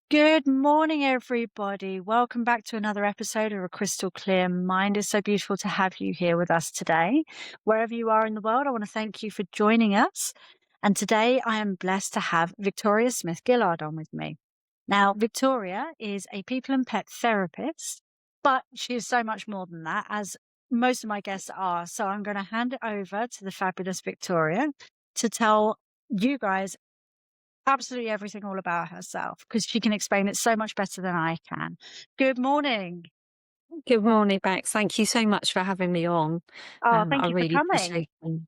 Good morning, everybody. Welcome back to another episode of A Crystal Clear Mind. It's so beautiful to have you here with us today. Wherever you are in the world, I want to thank you for joining us. And today I am blessed to have Victoria Smith-Gillard on with me. Now, Victoria is a people and pet therapist, but she is so much more than that, as most of my guests are. So I'm going to hand it over to the fabulous Victoria to tell you guys absolutely everything all about herself because she can explain it so much better than I can. Good morning. Good morning, Bex. Thank you so much for having me on. Oh, I thank you for really coming. appreciate it.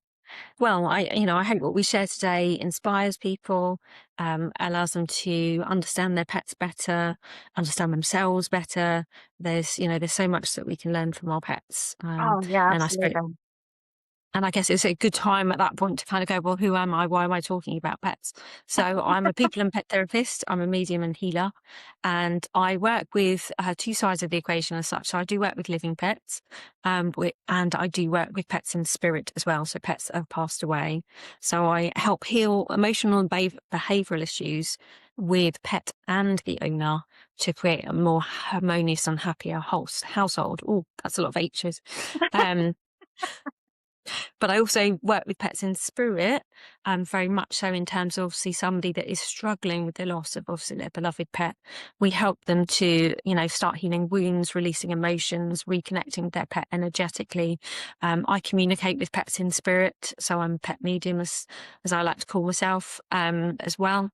Well, I hope what we share today inspires people, allows them to understand their pets better, understand themselves better. There's so much that we can learn from our pets. Oh, yeah, And I suppose absolutely. and I guess it's a good time at that point to kind of go, well, who am I? Why am I talking about pets? So I'm a people and pet therapist. I'm a medium and healer, and I work with two sides of the equation as such. So I do work with living pets, and I do work with pets in spirit as well. So pets that have passed away. So I help heal emotional and behavioural issues with pet and the owner to create a more harmonious and happier household. Oh, that's a lot of H's. Um, but I also work with pets in spirit, very much so in terms of obviously somebody that is struggling with the loss of obviously their beloved pet. We help them to, start healing wounds, releasing emotions, reconnecting with their pet energetically. I communicate with pets in spirit, so I'm a pet medium, as I like to call myself, as well.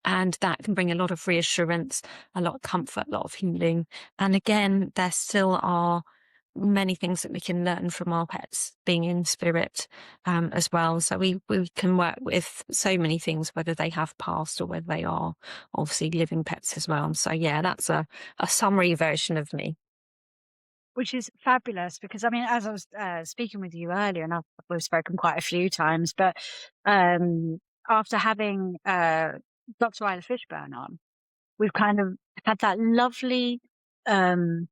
And that can bring a lot of reassurance, a lot of comfort, a lot of healing. And again, there still are many things that we can learn from our pets being in spirit, as well. So we can work with so many things, whether they have passed or whether they are obviously living pets as well. So yeah, that's a summary version of me. Which is fabulous because, I mean, as I was speaking with you earlier, and we've spoken quite a few times, but after having Dr. Isla Fishburne on, we've kind of had that lovely um,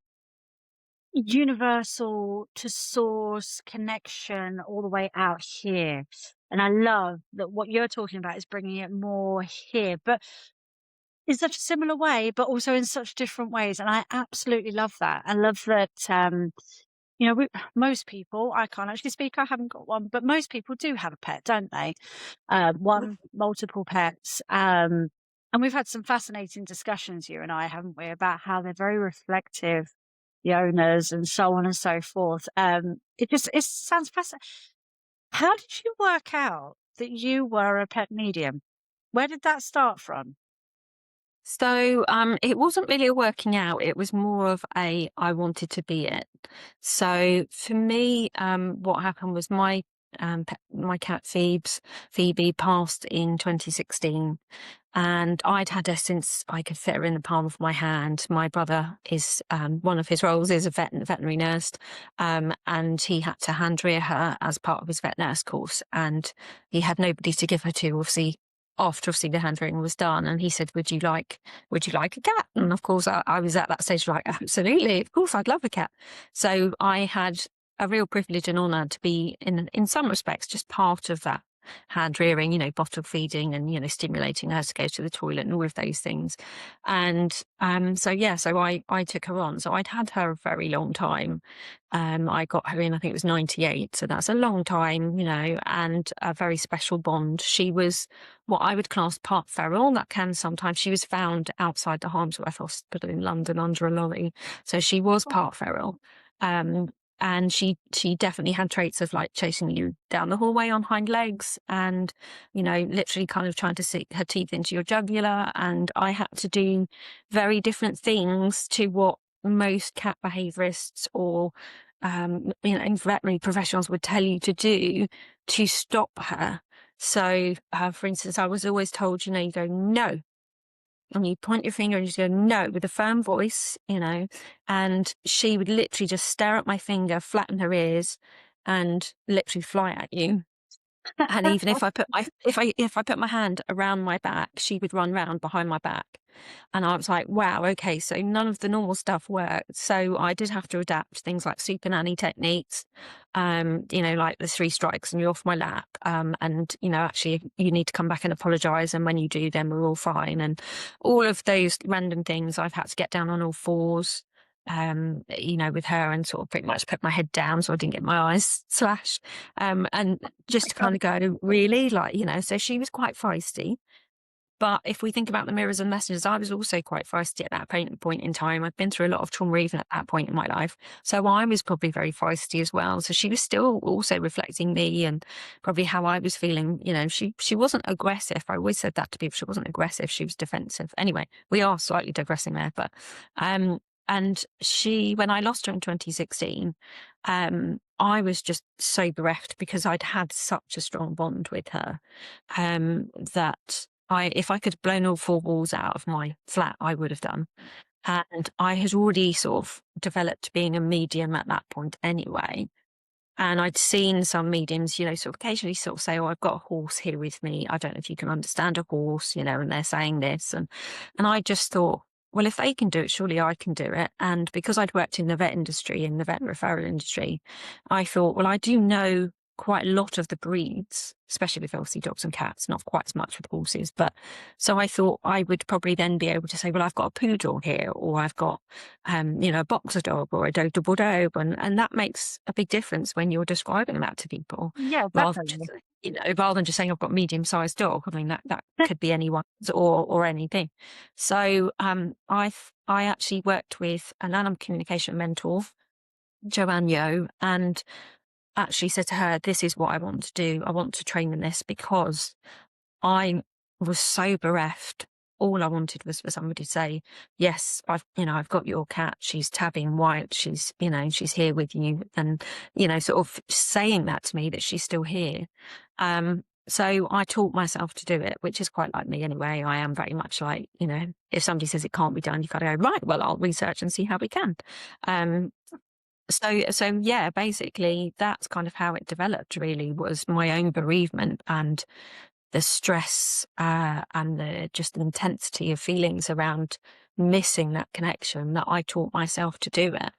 universal to source connection all the way out here. And I love that what you're talking about is bringing it more here, but in such a similar way, but also in such different ways. And I absolutely love that. I love that, most people, I can't actually speak, I haven't got one, but most people do have a pet, don't they? One, multiple pets. And we've had some fascinating discussions, you and I, haven't we, about how they're very reflective, the owners, and so on and so forth. It sounds fascinating. How did you work out that you were a pet medium? Where did that start from? So it wasn't really a working out. It was more of I wanted to be it. So for me, what happened was my cat Phoebe passed in 2016, and I'd had her since I could fit her in the palm of my hand. My brother is one of his roles is a veterinary nurse, and he had to hand rear her as part of his vet nurse course, and he had nobody to give her to. Obviously the hand rearing was done, and he said, would you like a cat? And of course I was at that stage like, absolutely, of course I'd love a cat. So I had a real privilege and honour to be in some respects just part of that hand rearing, bottle feeding and, stimulating her to go to the toilet and all of those things. And so I took her on. So I'd had her a very long time. I got her in, I think it was 98. So that's a long time, and a very special bond. She was what I would class part feral. That can sometimes, she was found outside the Harmsworth Hospital in London under a lorry. So she was part feral. Um, and she definitely had traits of like chasing you down the hallway on hind legs and, literally kind of trying to sink her teeth into your jugular. And I had to do very different things to what most cat behaviourists or veterinary professionals would tell you to do to stop her. So, for instance, I was always told, you go, no. And you point your finger and you go, no, with a firm voice, and she would literally just stare at my finger, flatten her ears, and literally fly at you. And even if I put my hand around my back, she would run round behind my back. And I was like, wow, okay, so none of the normal stuff worked. So I did have to adapt things like super nanny techniques, like the 3 strikes and you're off my lap. And, actually you need to come back and apologize. And when you do, then we're all fine. And all of those random things, I've had to get down on all fours, with her and sort of pretty much put my head down so I didn't get my eyes slashed. And just to kind of go, really, so she was quite feisty. But if we think about the mirrors and messengers, I was also quite feisty at that point in time. I'd been through a lot of trauma even at that point in my life. So I was probably very feisty as well. So she was still also reflecting me and probably how I was feeling. She wasn't aggressive. I always said that to people. She wasn't aggressive. She was defensive. Anyway, we are slightly digressing there, but, and when I lost her in 2016, I was just so bereft because I'd had such a strong bond with her, that if I could have blown all 4 walls out of my flat, I would have done. And I had already sort of developed being a medium at that point anyway. And I'd seen some mediums, sort of occasionally sort of say, oh, I've got a horse here with me. I don't know if you can understand a horse, and they're saying this. And I just thought, well, if they can do it, surely I can do it. And because I'd worked in the vet industry, in the vet referral industry, I thought, well, I do know quite a lot of the breeds, especially with obviously dogs and cats, not quite as much with horses. But so I thought I would probably then be able to say, well, I've got a poodle here, or I've got, a boxer dog or a dogue de Bordeaux. And that makes a big difference when you're describing that to people, Yeah, rather definitely. than just saying I've got a medium-sized dog. I mean, that could be anyone's or anything. So I actually worked with an animal communication mentor, Joanne Yo, and actually said to her, this is what I want to do. I want to train in this because I was so bereft. All I wanted was for somebody to say, yes, I've got your cat. She's tabby and white. She's here with you. And, sort of saying that to me, that she's still here. So I taught myself to do it, which is quite like me anyway. I am very much like, if somebody says it can't be done, you've got to go, right, well, I'll research and see how we can. So yeah, basically that's kind of how it developed, really, was my own bereavement and the stress, and the intensity of feelings around missing that connection, that I taught myself to do it.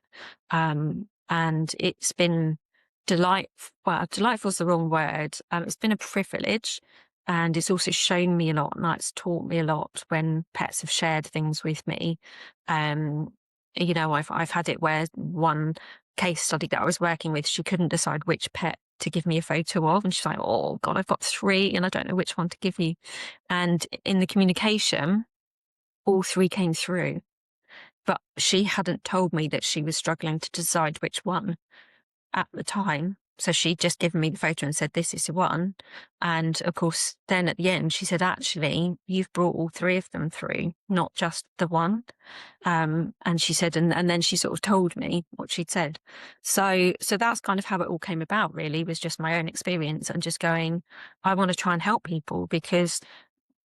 And it's been delightful is the wrong word. It's been a privilege, and it's also shown me a lot, and it's taught me a lot when pets have shared things with me. I've had it where one case study that I was working with, she couldn't decide which pet to give me a photo of, and she's like, oh God, I've got 3 and I don't know which one to give you. And in the communication, all 3 came through, but she hadn't told me that she was struggling to decide which one at the time. So she'd just given me the photo and said, this is the one. And of course, then at the end, she said, actually, you've brought all 3 of them through, not just the one. And she said, and then she sort of told me what she'd said. So that's kind of how it all came about, really, was just my own experience and just going, I want to try and help people because,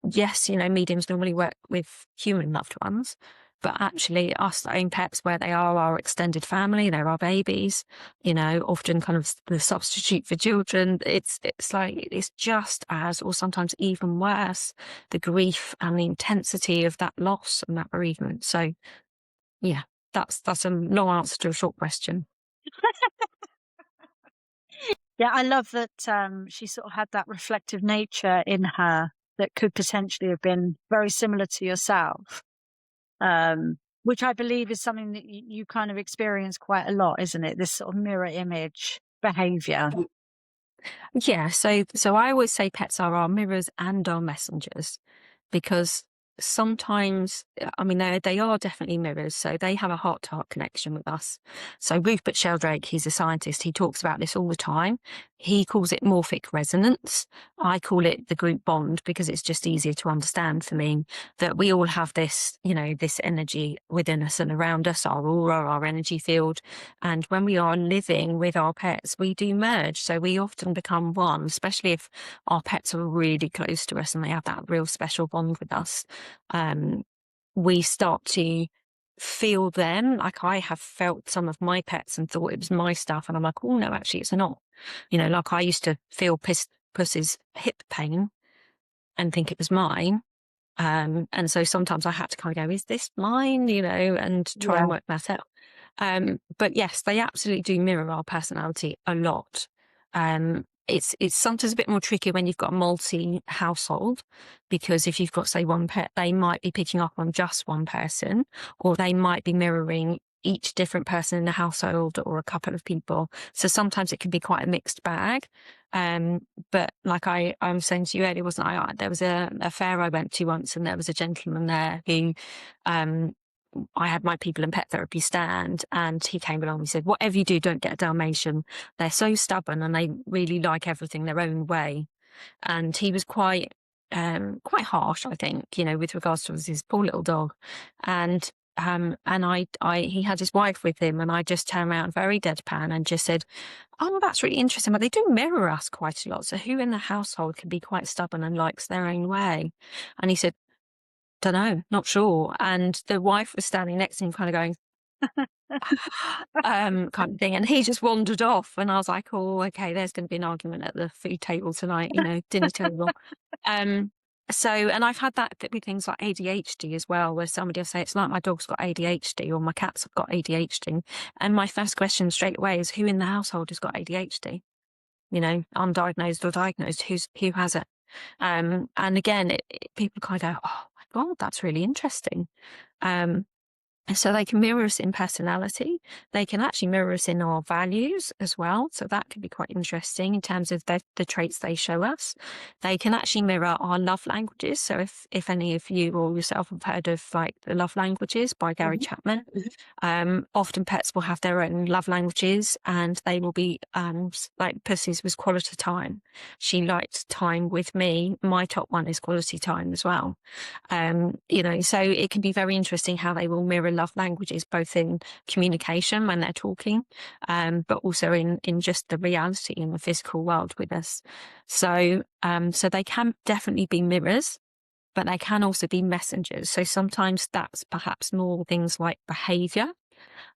yes, mediums normally work with human loved ones, but actually us own pets, where they are our extended family, they're our babies, often kind of the substitute for children. It's like, it's just as, or sometimes even worse, the grief and the intensity of that loss and that bereavement. So yeah, that's a long answer to a short question. Yeah, I love that she sort of had that reflective nature in her that could potentially have been very similar to yourself, which I believe is something that you kind of experience quite a lot, isn't it? This sort of mirror image behavior. Yeah, so I always say pets are our mirrors and our messengers, because sometimes, I mean, they are definitely mirrors, so they have a heart-to-heart connection with us. So Rupert Sheldrake, he's a scientist, he talks about this all the time. He calls it morphic resonance. I call it the group bond because it's just easier to understand for me, that we all have this, this energy within us and around us, our aura, our energy field. And when we are living with our pets, we do merge. So we often become one, especially if our pets are really close to us and they have that real special bond with us. We start to feel them. Like, I have felt some of my pets and thought it was my stuff. And I'm like, oh no, actually it's not. Like I used to feel Puss's hip pain and think it was mine. And so sometimes I had to kind of go, is this mine? And try and work that out. But yes, they absolutely do mirror our personality a lot. It's sometimes a bit more tricky when you've got a multi-household, because if you've got, say, one pet, they might be picking up on just one person, or they might be mirroring each different person in the household or a couple of people. So sometimes it can be quite a mixed bag. But like I was saying to you earlier, wasn't I? There was a fair I went to once, and there was a gentleman there who, I had my people and pet therapy stand, and he came along and he said, whatever you do, don't get a Dalmatian. They're so stubborn and they really like everything their own way. And he was quite harsh, I think, with regards to his poor little dog. And he had his wife with him, and I just turned around very deadpan and just said, oh, well, that's really interesting, but they do mirror us quite a lot. So who in the household can be quite stubborn and likes their own way? And he said, don't know, not sure. And the wife was standing next to him kind of going, kind of thing. And he just wandered off, and I was like, oh, okay, there's going to be an argument at the food table tonight, dinner table. And I've had that with things like ADHD as well, where somebody will say, it's like my dog's got ADHD or my cats have got ADHD. And my first question straight away is, who in the household has got ADHD? Undiagnosed or diagnosed, who has it? And again, people kind of go, oh my God, that's really interesting. So they can mirror us in personality. They can actually mirror us in our values as well. So that could be quite interesting in terms of the traits they show us. They can actually mirror our love languages. So if any of you or yourself have heard of like the love languages by Gary Chapman, often pets will have their own love languages, and they will be like Pussy's was quality time. She liked time with me. My top one is quality time as well. So it can be very interesting how they will mirror love languages, both in communication when they're talking, but also in just the reality in the physical world with us. So they can definitely be mirrors, but they can also be messengers. So sometimes that's perhaps more things like behaviour.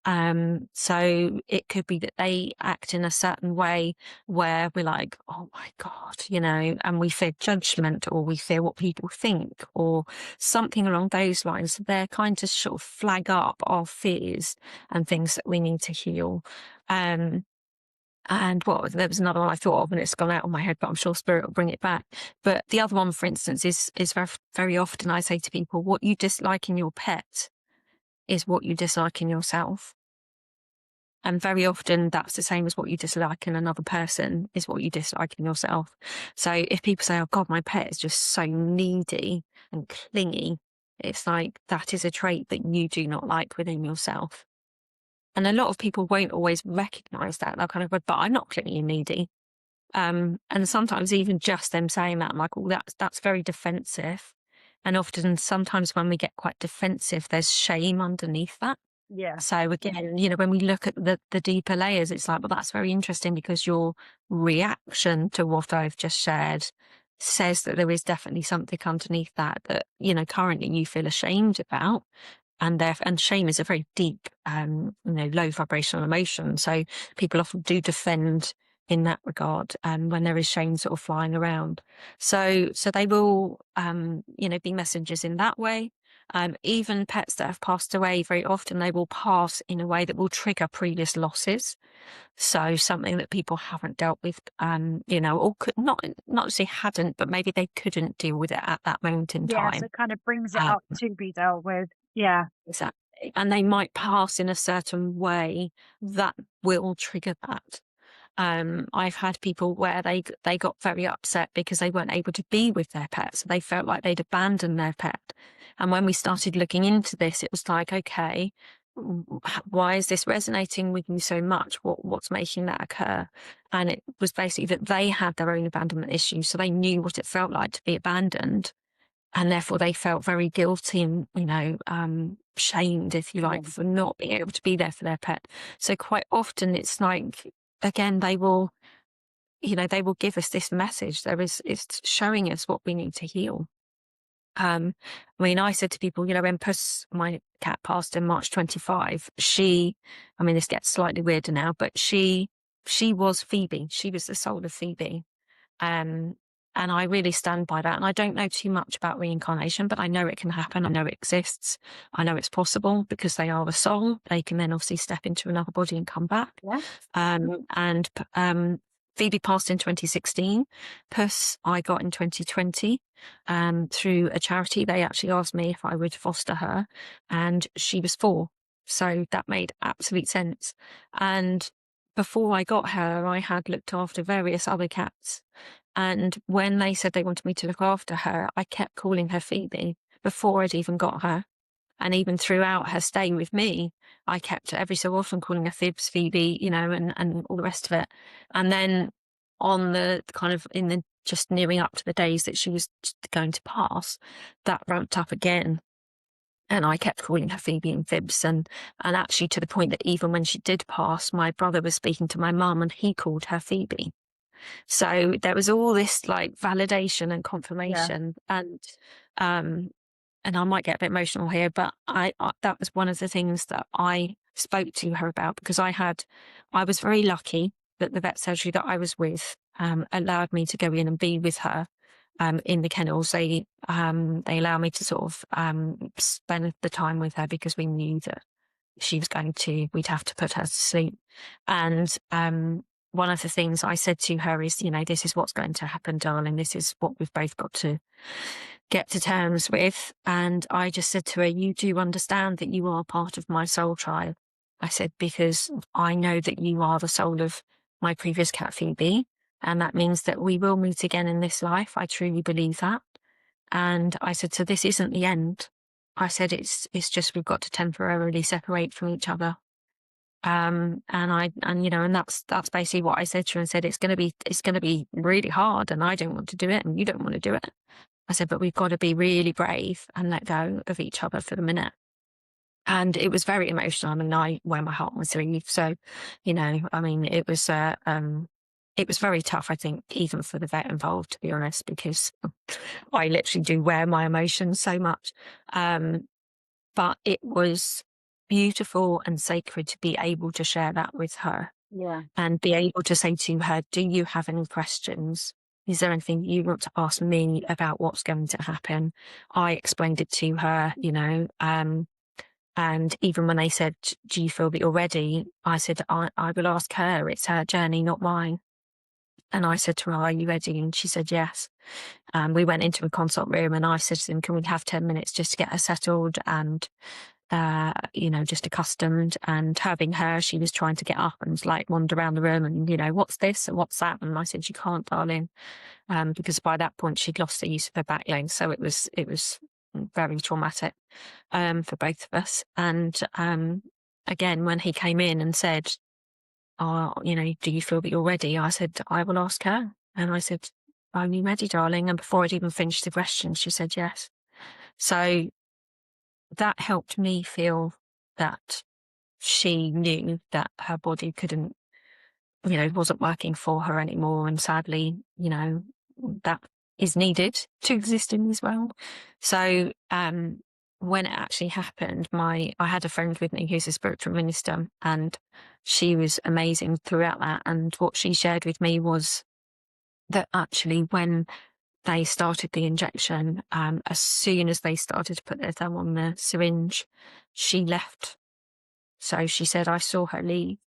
So it could be that they act in a certain way where we're like, oh my God, and we fear judgment, or we fear what people think, or something along those lines. They're kind of sort of flag up our fears and things that we need to heal. And there was another one I thought of and it's gone out of my head, but I'm sure Spirit will bring it back. But the other one, for instance, is very, very often I say to people, what you dislike in your pet is what you dislike in yourself. And very often that's the same as what you dislike in another person is what you dislike in yourself. So if people say, oh God, my pet is just so needy and clingy, it's like that is a trait that you do not like within yourself. And a lot of people won't always recognize that. They'll kind of go, but I'm not clingy and needy. And sometimes even just them saying that, I'm like, oh, that's very defensive. And often sometimes when we get quite defensive, there's shame underneath that. Yeah. So again, when we look at the deeper layers, it's like, well, that's very interesting because your reaction to what I've just shared says that there is definitely something underneath that currently you feel ashamed about. And shame is a very deep, low vibrational emotion. So people often do defend in that regard, when there is shame sort of flying around. So they will, be messengers in that way. Even pets that have passed away, very often they will pass in a way that will trigger previous losses. So something that people haven't dealt with, or could not say hadn't, but maybe they couldn't deal with it at that moment in time. So it kind of brings it up to be dealt with. Yeah. Exactly. And they might pass in a certain way that will trigger that. I've had people where they got very upset because they weren't able to be with their pet. So they felt like they'd abandoned their pet. And when we started looking into this, it was like, okay, why is this resonating with me so much? What's making that occur? And it was basically that they had their own abandonment issues. So they knew what it felt like to be abandoned. And therefore they felt very guilty and, shamed, if you like, for not being able to be there for their pet. So quite often it's like, again, they will give us this message. It's showing us what we need to heal. I said to people, when Puss, my cat, passed in March 25, this gets slightly weirder now, but she was Phoebe. She was the soul of Phoebe. And I really stand by that. And I don't know too much about reincarnation, but I know it can happen. I know it exists. I know it's possible because they are a soul. They can then obviously step into another body and come back. Yeah. And Phoebe passed in 2016. Puss I got in 2020 through a charity. They actually asked me if I would foster her, and she was 4. So that made absolute sense. And before I got her, I had looked after various other cats. And when they said they wanted me to look after her, I kept calling her Phoebe before I'd even got her. And even throughout her stay with me, I kept every so often calling her Fibs, Phoebe, and all the rest of it. And then on the kind of in the just nearing up to the days that she was going to pass, that ramped up again. And I kept calling her Phoebe and Fibs, and actually to the point that even when she did pass, my brother was speaking to my mum and he called her Phoebe. So there was all this like validation and confirmation, and I might get a bit emotional here, but I that was one of the things that I spoke to her about, because I was very lucky that the vet surgery that I was with allowed me to go in and be with her in the kennels. They allow me to sort of spend the time with her because we knew that we'd have to put her to sleep. And one of the things I said to her is, this is what's going to happen, darling. This is what we've both got to get to terms with. And I just said to her, you do understand that you are part of my soul tribe. I said, because I know that you are the soul of my previous cat, Phoebe. And that means that we will meet again in this life. I truly believe that. And I said, so this isn't the end. I said, it's just, we've got to temporarily separate from each other. And that's basically what I said to her, and said, it's going to be really hard, and I don't want to do it, and you don't want to do it. I said, but we've got to be really brave and let go of each other for the minute. And it was very emotional. I mean, I wear my heart on my sleeve. So, it was very tough, I think, even for the vet involved, to be honest, because I literally do wear my emotions so much. But it was beautiful and sacred to be able to share that with her. Yeah. And be able to say to her, do you have any questions? Is there anything you want to ask me about what's going to happen? I explained it to her, and even when they said, do you feel that you're ready? I said, I will ask her. It's her journey, not mine. And I said to her, are you ready? And she said, yes. We went into a consult room, and I said to them, can we have 10 minutes just to get her settled and, just accustomed? And having her, she was trying to get up and like wander around the room and, what's this and what's that? And I said, you can't, darling. Because by that point she'd lost the use of her back legs. So it was very traumatic, for both of us. And, again, when he came in and said, oh, do you feel that you're ready? I said, I will ask her. And I said, are you ready, darling? And before I'd even finished the question, she said yes. So that helped me feel that she knew that her body couldn't, wasn't working for her anymore. And sadly, that is needed to exist in this world. So when it actually happened, I had a friend with me who's a spiritual minister, and she was amazing throughout that. And what she shared with me was that actually when they started the injection, as soon as they started to put their thumb on the syringe, she left. So she said, I saw her leave.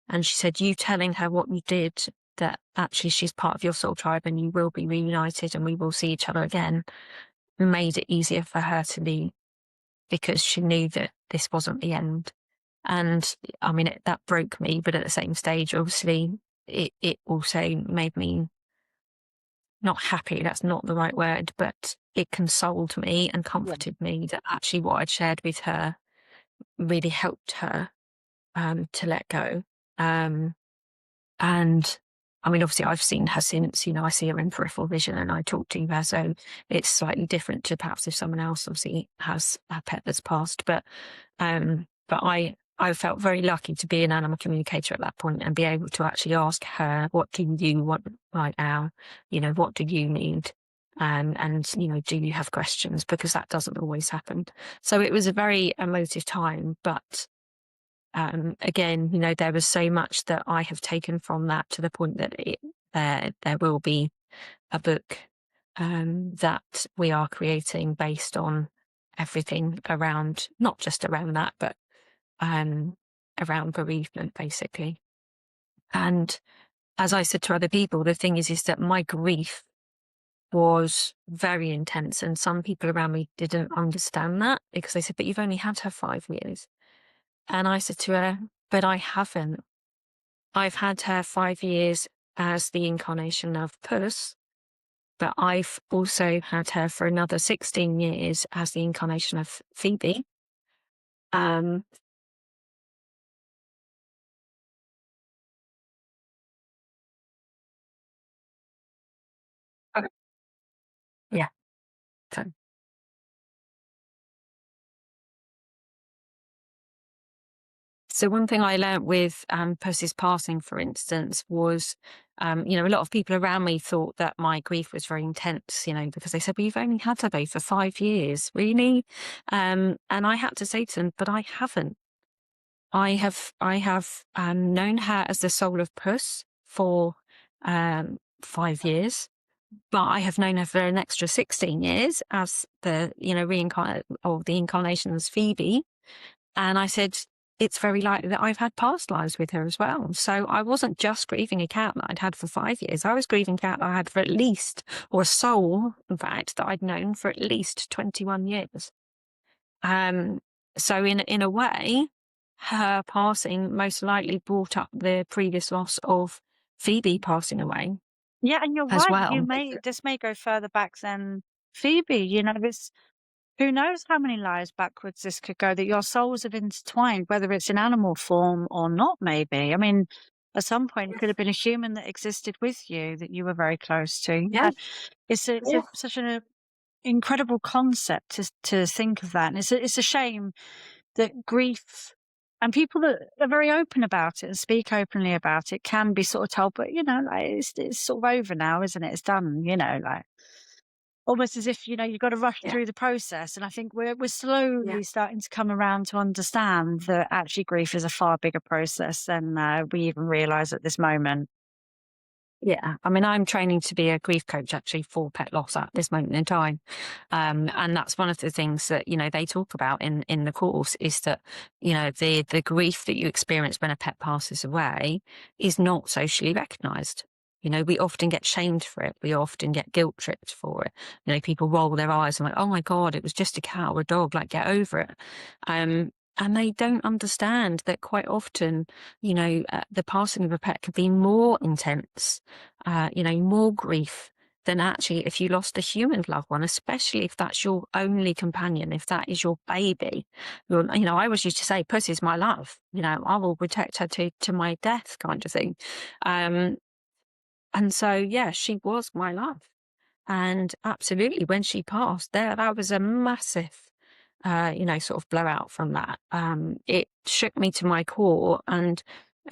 And she said, you telling her what you did, that actually she's part of your soul tribe and you will be reunited and we will see each other again, made it easier for her to leave, because she knew that this wasn't the end. And I mean, that broke me, but at the same stage, obviously, it also made me not happy. That's not the right word, but it consoled me and comforted me that actually what I'd shared with her really helped her to let go. And I mean, obviously I've seen her since, I see her in peripheral vision and I talk to her. So it's slightly different to perhaps if someone else obviously has a pet that's passed. But I felt very lucky to be an animal communicator at that point and be able to actually ask her, what do you want right now? What do you need? And do you have questions? Because that doesn't always happen. So it was a very emotive time, but again, there was so much that I have taken from that, to the point that there will be a book that we are creating based on everything around, not just around that, but around bereavement, basically. And as I said to other people, the thing is that my grief was very intense, and some people around me didn't understand that, because they said, but you've only had her 5 years. And I said to her, but I haven't. I've had her 5 years as the incarnation of Puss, but I've also had her for another 16 years as the incarnation of Phoebe. Um, Okay. Yeah. So, one thing I learnt with Puss's passing, for instance, was, a lot of people around me thought that my grief was very intense, because they said, well, you've only had her though for 5 years, really? And I had to say to them, but I haven't. I have known her as the soul of Puss for 5 years, but I have known her for an extra 16 years as the, reincarnate, or the incarnation as Phoebe. And I said, it's very likely that I've had past lives with her as well. So I wasn't just grieving a cat that I'd had for 5 years. I was grieving a cat that I had for at least, or a soul, in fact, that I'd known for at least 21 years. Um, so in a way, her passing most likely brought up the previous loss of Phoebe passing away Yeah, and you're as right. well. This may go further back than Phoebe. It's who knows how many lives backwards this could go, that your souls have intertwined, whether it's in animal form or not, maybe. I mean, at some point, it could have been a human that existed with you that you were very close to. Yeah, It's such an incredible concept to think of that. And it's a shame that grief and people that are very open about it and speak openly about it can be sort of told, but like it's sort of over now, isn't it? It's done, like almost as if you've got to rush yeah, through the process. And I think we're yeah. slowly starting to come around to understand that actually grief is a far bigger process than we even realize at this moment. Yeah, I mean, I'm training to be a grief coach actually for pet loss at this moment in time, and that's one of the things that they talk about in the course, is that the grief that you experience when a pet passes away is not socially recognised. We often get shamed for it. We often get guilt tripped for it. People roll their eyes and like, oh my God, it was just a cat or a dog. Like, get over it. And they don't understand that quite often, the passing of a pet can be more intense, more grief than actually if you lost a human loved one, especially if that's your only companion, if that is your baby. I always used to say, Puss is my love. I will protect her to my death, kind of thing. And so, yeah, she was my love. And absolutely, when she passed, that was a massive, sort of blowout from that. It shook me to my core. And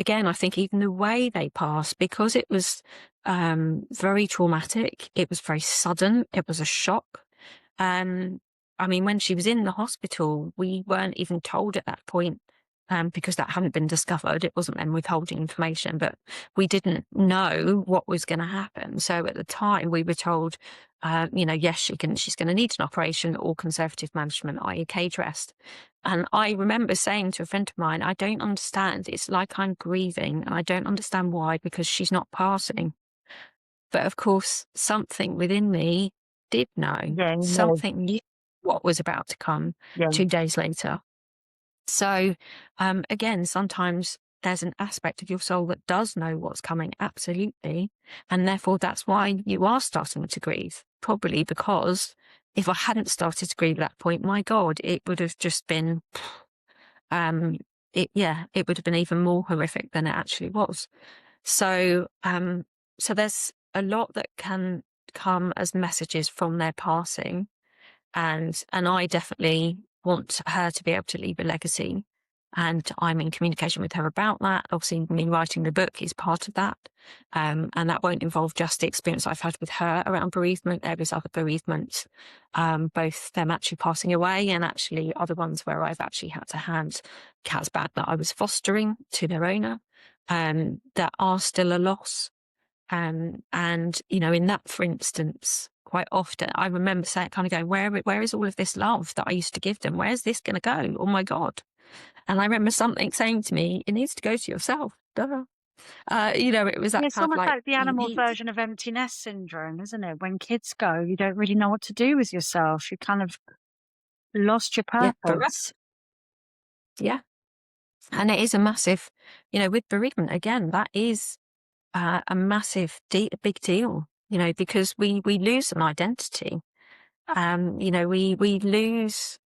again, I think even the way they passed, because it was very traumatic, it was very sudden, it was a shock. I mean, when she was in the hospital, we weren't even told at that point, because that hadn't been discovered. It wasn't them withholding information, but we didn't know what was going to happen. So at the time, we were told, yes, she's going to need an operation or conservative management, i.e. cage rest. And I remember saying to a friend of mine, I don't understand. It's like I'm grieving, and I don't understand why, because she's not passing. But of course, something within me did know. Yeah, no, Something knew what was about to come yeah, 2 days later. So, again, sometimes there's an aspect of your soul that does know what's coming, absolutely. And therefore, that's why you are starting to grieve. Probably because if I hadn't started to grieve at that point, my God, it would have just been, um, it would have been even more horrific than it actually was. So, so there's a lot that can come as messages from their passing, and I definitely want her to be able to leave a legacy, and I'm in communication with her about that. Obviously, me writing the book is part of that, and that won't involve just the experience I've had with her around bereavement. There is other bereavements, both them actually passing away and actually other ones where I've actually had to hand cats back that I was fostering to their owner, that are still a loss. And, in that, for instance, quite often I remember saying, kind of going, where is all of this love that I used to give them? Where's this going to go? Oh my God. And I remember something saying to me, it needs to go to yourself. Duh. It was that It's kind of almost like, like the you animal need, version of empty nest syndrome, isn't it? When kids go, you don't really know what to do with yourself. You kind of lost your yeah, correct. purpose. Yeah. And it is a massive, with bereavement, again, that is a massive, big deal, because we lose an identity. We lose,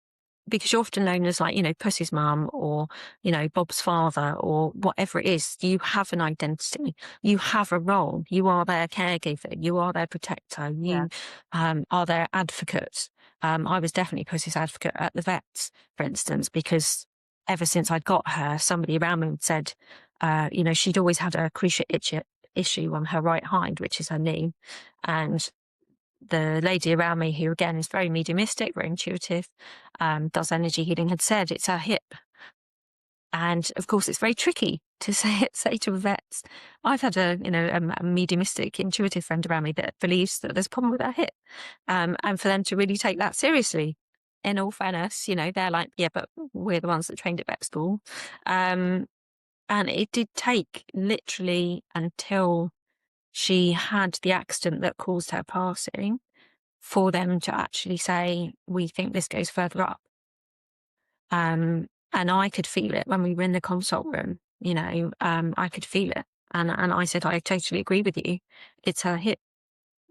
because you're often known as, like, Pussy's mum, or, Bob's father, or whatever it is. You have an identity, you have a role, you are their caregiver, you are their protector, Yeah. you are their advocate. I was definitely Pussy's advocate at the vets, for instance, because ever since I'd got her, somebody around me had said, she'd always had a cruciate issue on her right hind, which is her knee. And the lady around me, who again is very mediumistic, very intuitive, does energy healing, had said it's her hip. And of course, it's very tricky to say to a vet. I've had a mediumistic, intuitive friend around me that believes that there's a problem with her hip, and for them to really take that seriously. In all fairness, they're like, yeah, but we're the ones that trained at vet school, and it did take literally until she had the accident that caused her passing for them to actually say, we think this goes further up. And I could feel it when we were in the consult room, I could feel it. And I said, I totally agree with you. It's her hip.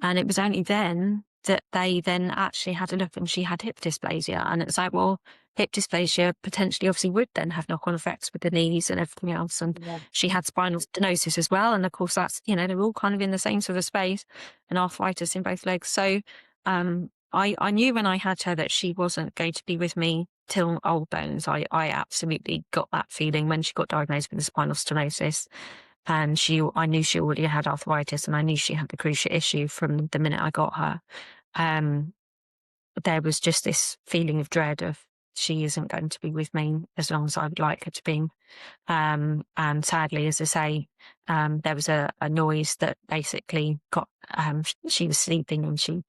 And it was only then that they then actually had a look, and she had hip dysplasia. And it's like, well, hip dysplasia potentially obviously would then have knock-on effects with the knees and everything else. And Yeah. she had spinal stenosis as well. And of course, that's, they're all kind of in the same sort of space, and arthritis in both legs. So I knew when I had her that she wasn't going to be with me till old bones. I absolutely got that feeling when she got diagnosed with the spinal stenosis. And I knew she already had arthritis, and I knew she had the cruciate issue from the minute I got her. There was just this feeling of dread of, she isn't going to be with me as long as I would like her to be. And sadly, as I say, there was a noise that basically got, she was sleeping, and she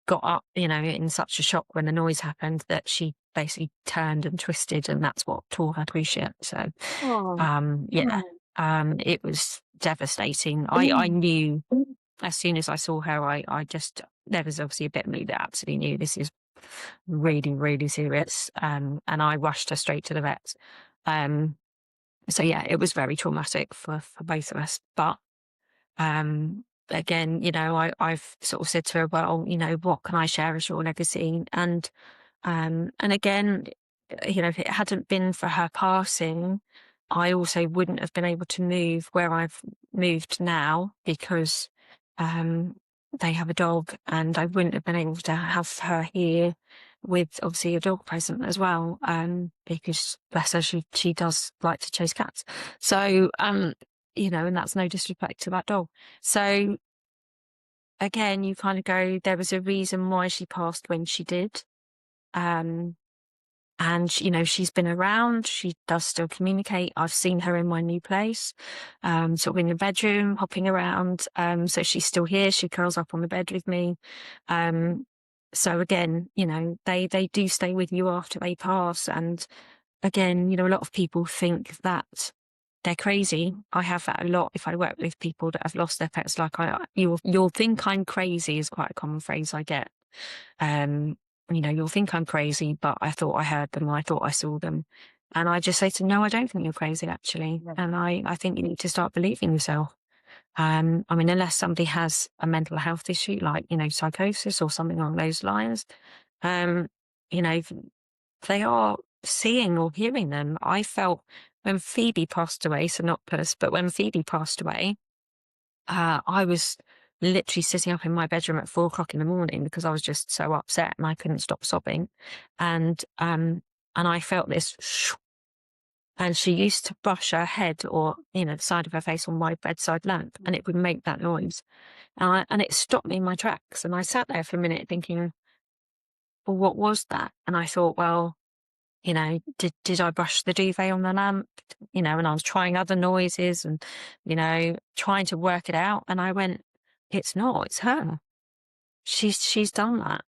got up, in such a shock when the noise happened, that she basically turned and twisted, and that's what tore her cruciate. So, Oh. yeah, it was devastating. I knew as soon as I saw her, I just, there was obviously a bit of me that absolutely knew this is really, really serious. And I rushed her straight to the vet. So yeah, it was very traumatic for both of us. But again, I've sort of said to her, well, what can I share as your legacy? And again, if it hadn't been for her passing, I also wouldn't have been able to move where I've moved now, because they have a dog, and I wouldn't have been able to have her here with obviously a dog present as well, because bless her, she does like to chase cats. So, and that's no disrespect to that dog. So again, you kind of go, there was a reason why she passed when she did. And, she's been around, she does still communicate. I've seen her in my new place, sort of in the bedroom, hopping around. So she's still here. She curls up on the bed with me. So again, they do stay with you after they pass. And again, a lot of people think that they're crazy. I have that a lot if I work with people that have lost their pets. Like, you'll think I'm crazy is quite a common phrase I get. You'll think I'm crazy, but I thought I heard them, I thought I saw them. And I just say to them, no, I don't think you're crazy, actually. Yeah. And I think you need to start believing yourself. Unless somebody has a mental health issue, like, psychosis or something along those lines, um, they are seeing or hearing them. I felt when Phoebe passed away, so not Puss, but when Phoebe passed away, I was literally sitting up in my bedroom at 4 o'clock in the morning because I was just so upset and I couldn't stop sobbing. And I felt this, and she used to brush her head, or, the side of her face on my bedside lamp, and it would make that noise. And it stopped me in my tracks. And I sat there for a minute thinking, well, what was that? And I thought, well, did I brush the duvet on the lamp? And I was trying other noises and, trying to work it out. And I went, it's not, it's her. She's done that.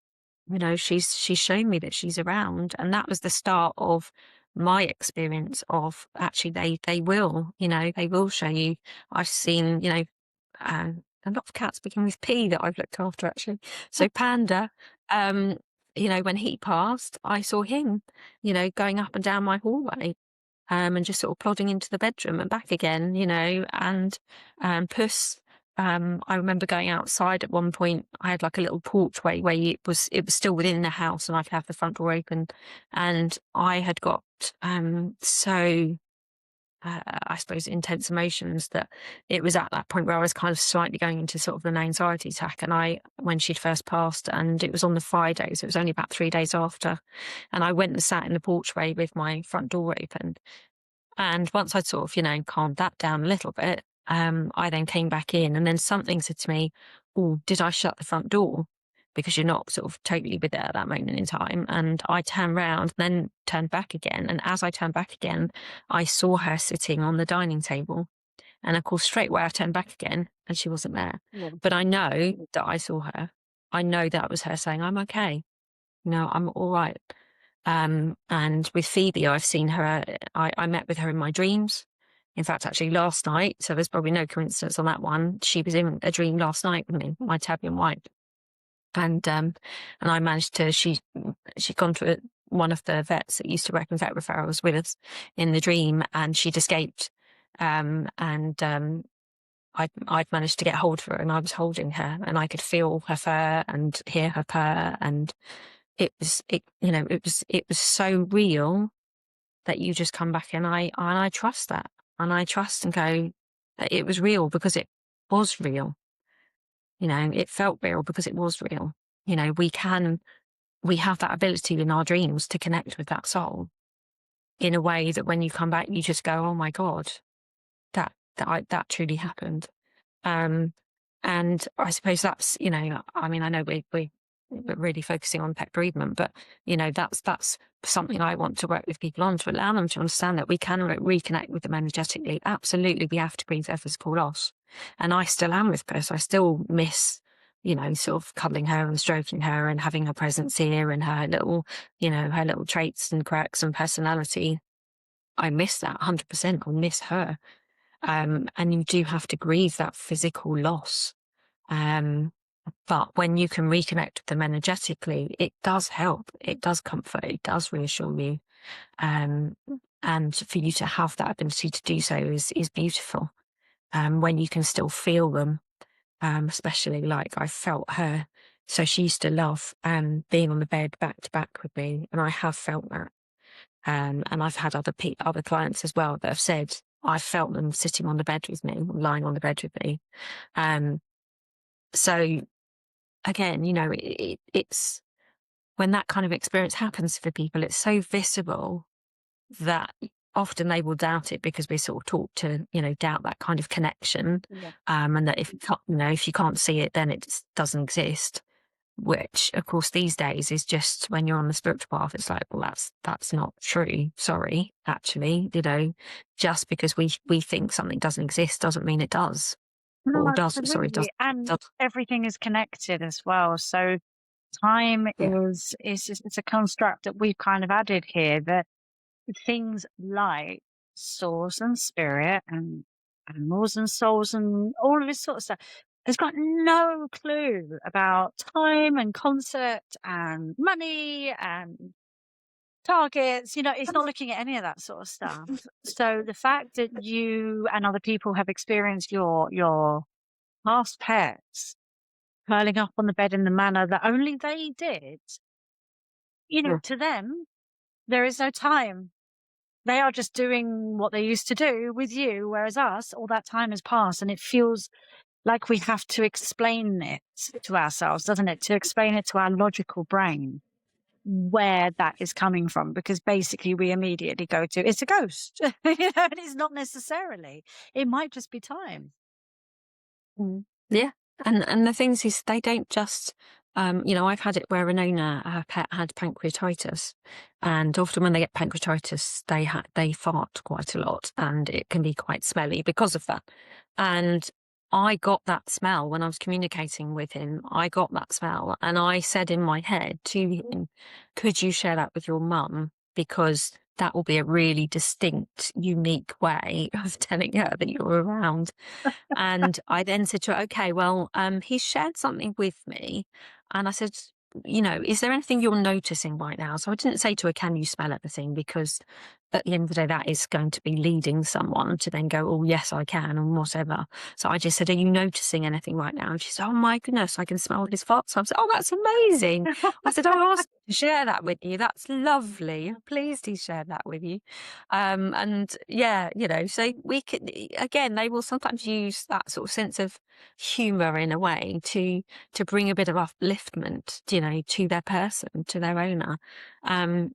She's shown me that she's around. And that was the start of my experience of actually they will, they will show you. I've seen, a lot of cats begin with P that I've looked after actually. So Panda, um, when he passed, I saw him, going up and down my hallway, and just sort of plodding into the bedroom and back again, and Puss. I remember going outside at one point. I had like a little porchway where it was still within the house, and I could have the front door open. And I had got so I suppose intense emotions that it was at that point where I was kind of slightly going into sort of an anxiety attack. And when she'd first passed, and it was on the Friday, so it was only about 3 days after, and I went and sat in the porchway with my front door open. And once I'd sort of, calmed that down a little bit, I then came back in, and then something said to me, oh, did I shut the front door? Because you're not sort of totally with it at that moment in time. And I turned round, then turned back again. And as I turned back again, I saw her sitting on the dining table. And of course, straight away I turned back again and she wasn't there. Yeah. But I know that I saw her. I know that was her saying, I'm okay. I'm all right. And with Phoebe, I've seen her, I met with her in my dreams. In fact, actually last night, so there's probably no coincidence on that one, she was in a dream last night with me, my tabby and white. And I managed to, she'd gone to one of the vets that used to work in vet referrals with us in the dream, and she'd escaped. I'd managed to get hold of her, and I was holding her, and I could feel her fur and hear her purr, and it was so real that you just come back, and I trust that, and I trust and go that it was real because it was real. It felt real because it was real. We have that ability in our dreams to connect with that soul in a way that when you come back, you just go, oh my God, that truly happened. And I suppose that's, I know we're really focusing on pet bereavement, but, that's something I want to work with people on, to allow them to understand that we can reconnect with them energetically. Absolutely, we have to grieve their physical loss. And I still am with Puss. I still miss, sort of cuddling her and stroking her and having her presence here and her little, her little traits and quirks and personality. I miss that 100%. I miss her. And you do have to grieve that physical loss. But when you can reconnect with them energetically, it does help. It does comfort. It does reassure you. And for you to have that ability to do so is beautiful. When you can still feel them, especially like I felt her. So she used to love being on the bed back to back with me, and I have felt that. And I've had other clients as well that have said I felt them sitting on the bed with me, lying on the bed with me. So again, it's when that kind of experience happens for people, it's so visible that often they will doubt it because we're sort of taught to, doubt that kind of connection. Yeah. And that if you can't see it, then it just doesn't exist. Which, of course, these days is just when you're on the spiritual path, it's like, well, that's not true. Sorry, actually, just because we think something doesn't exist doesn't mean it does. No, Or does, sorry, absolutely. And does. everything is connected as well. So time is it's a construct that we've kind of added here, that things like source and spirit and animals and souls and all of this sort of stuff has got no clue about time and concept and money and targets. It's not looking at any of that sort of stuff. So the fact that you and other people have experienced your past pets curling up on the bed in the manner that only they did, to them, there is no time. They are just doing what they used to do with you, whereas us, all that time has passed, and it feels like we have to explain it to ourselves, doesn't it? To explain it to our logical brain where that is coming from, because basically we immediately go to, it's a ghost, and it's not necessarily. It might just be time. Yeah. And the things is they don't just I've had it where an owner, her pet had pancreatitis, and often when they get pancreatitis, they fart quite a lot, and it can be quite smelly because of that. And I got that smell when I was communicating with him. I got that smell, and I said in my head to him, "Could you share that with your mum? Because that will be a really distinct, unique way of telling her that you're around." And I then said to her, "Okay, well, he shared something with me." And I said, "Is there anything you're noticing right now?" So I didn't say to her, "Can you smell anything?" Because at the end of the day, that is going to be leading someone to then go, "Oh, yes, I can," and whatever. So I just said, "Are you noticing anything right now?" And she said, "Oh my goodness, I can smell his farts." I said, "Oh, that's amazing." I said, "I'll ask him to share that with you. That's lovely. I'm pleased he shared that with you." And yeah, so we could, again, they will sometimes use that sort of sense of humor in a way to bring a bit of upliftment, to their person, to their owner. Um,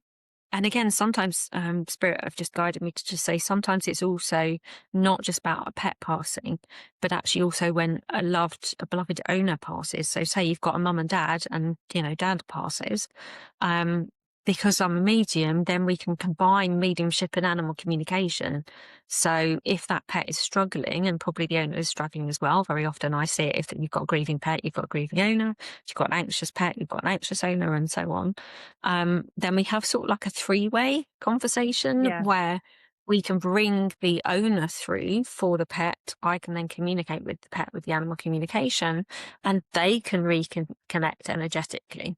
and again, sometimes Spirit have just guided me to just say sometimes it's also not just about a pet passing, but actually also when a beloved owner passes. So say you've got a mum and dad, and dad passes. Um, because I'm a medium, then we can combine mediumship and animal communication. So if that pet is struggling, and probably the owner is struggling as well, very often I see it, if you've got a grieving pet, you've got a grieving owner. If you've got an anxious pet, you've got an anxious owner, and so on. Then we have sort of like a three-way conversation Yeah. where we can bring the owner through for the pet. I can then communicate with the pet with the animal communication, and they can reconnect energetically.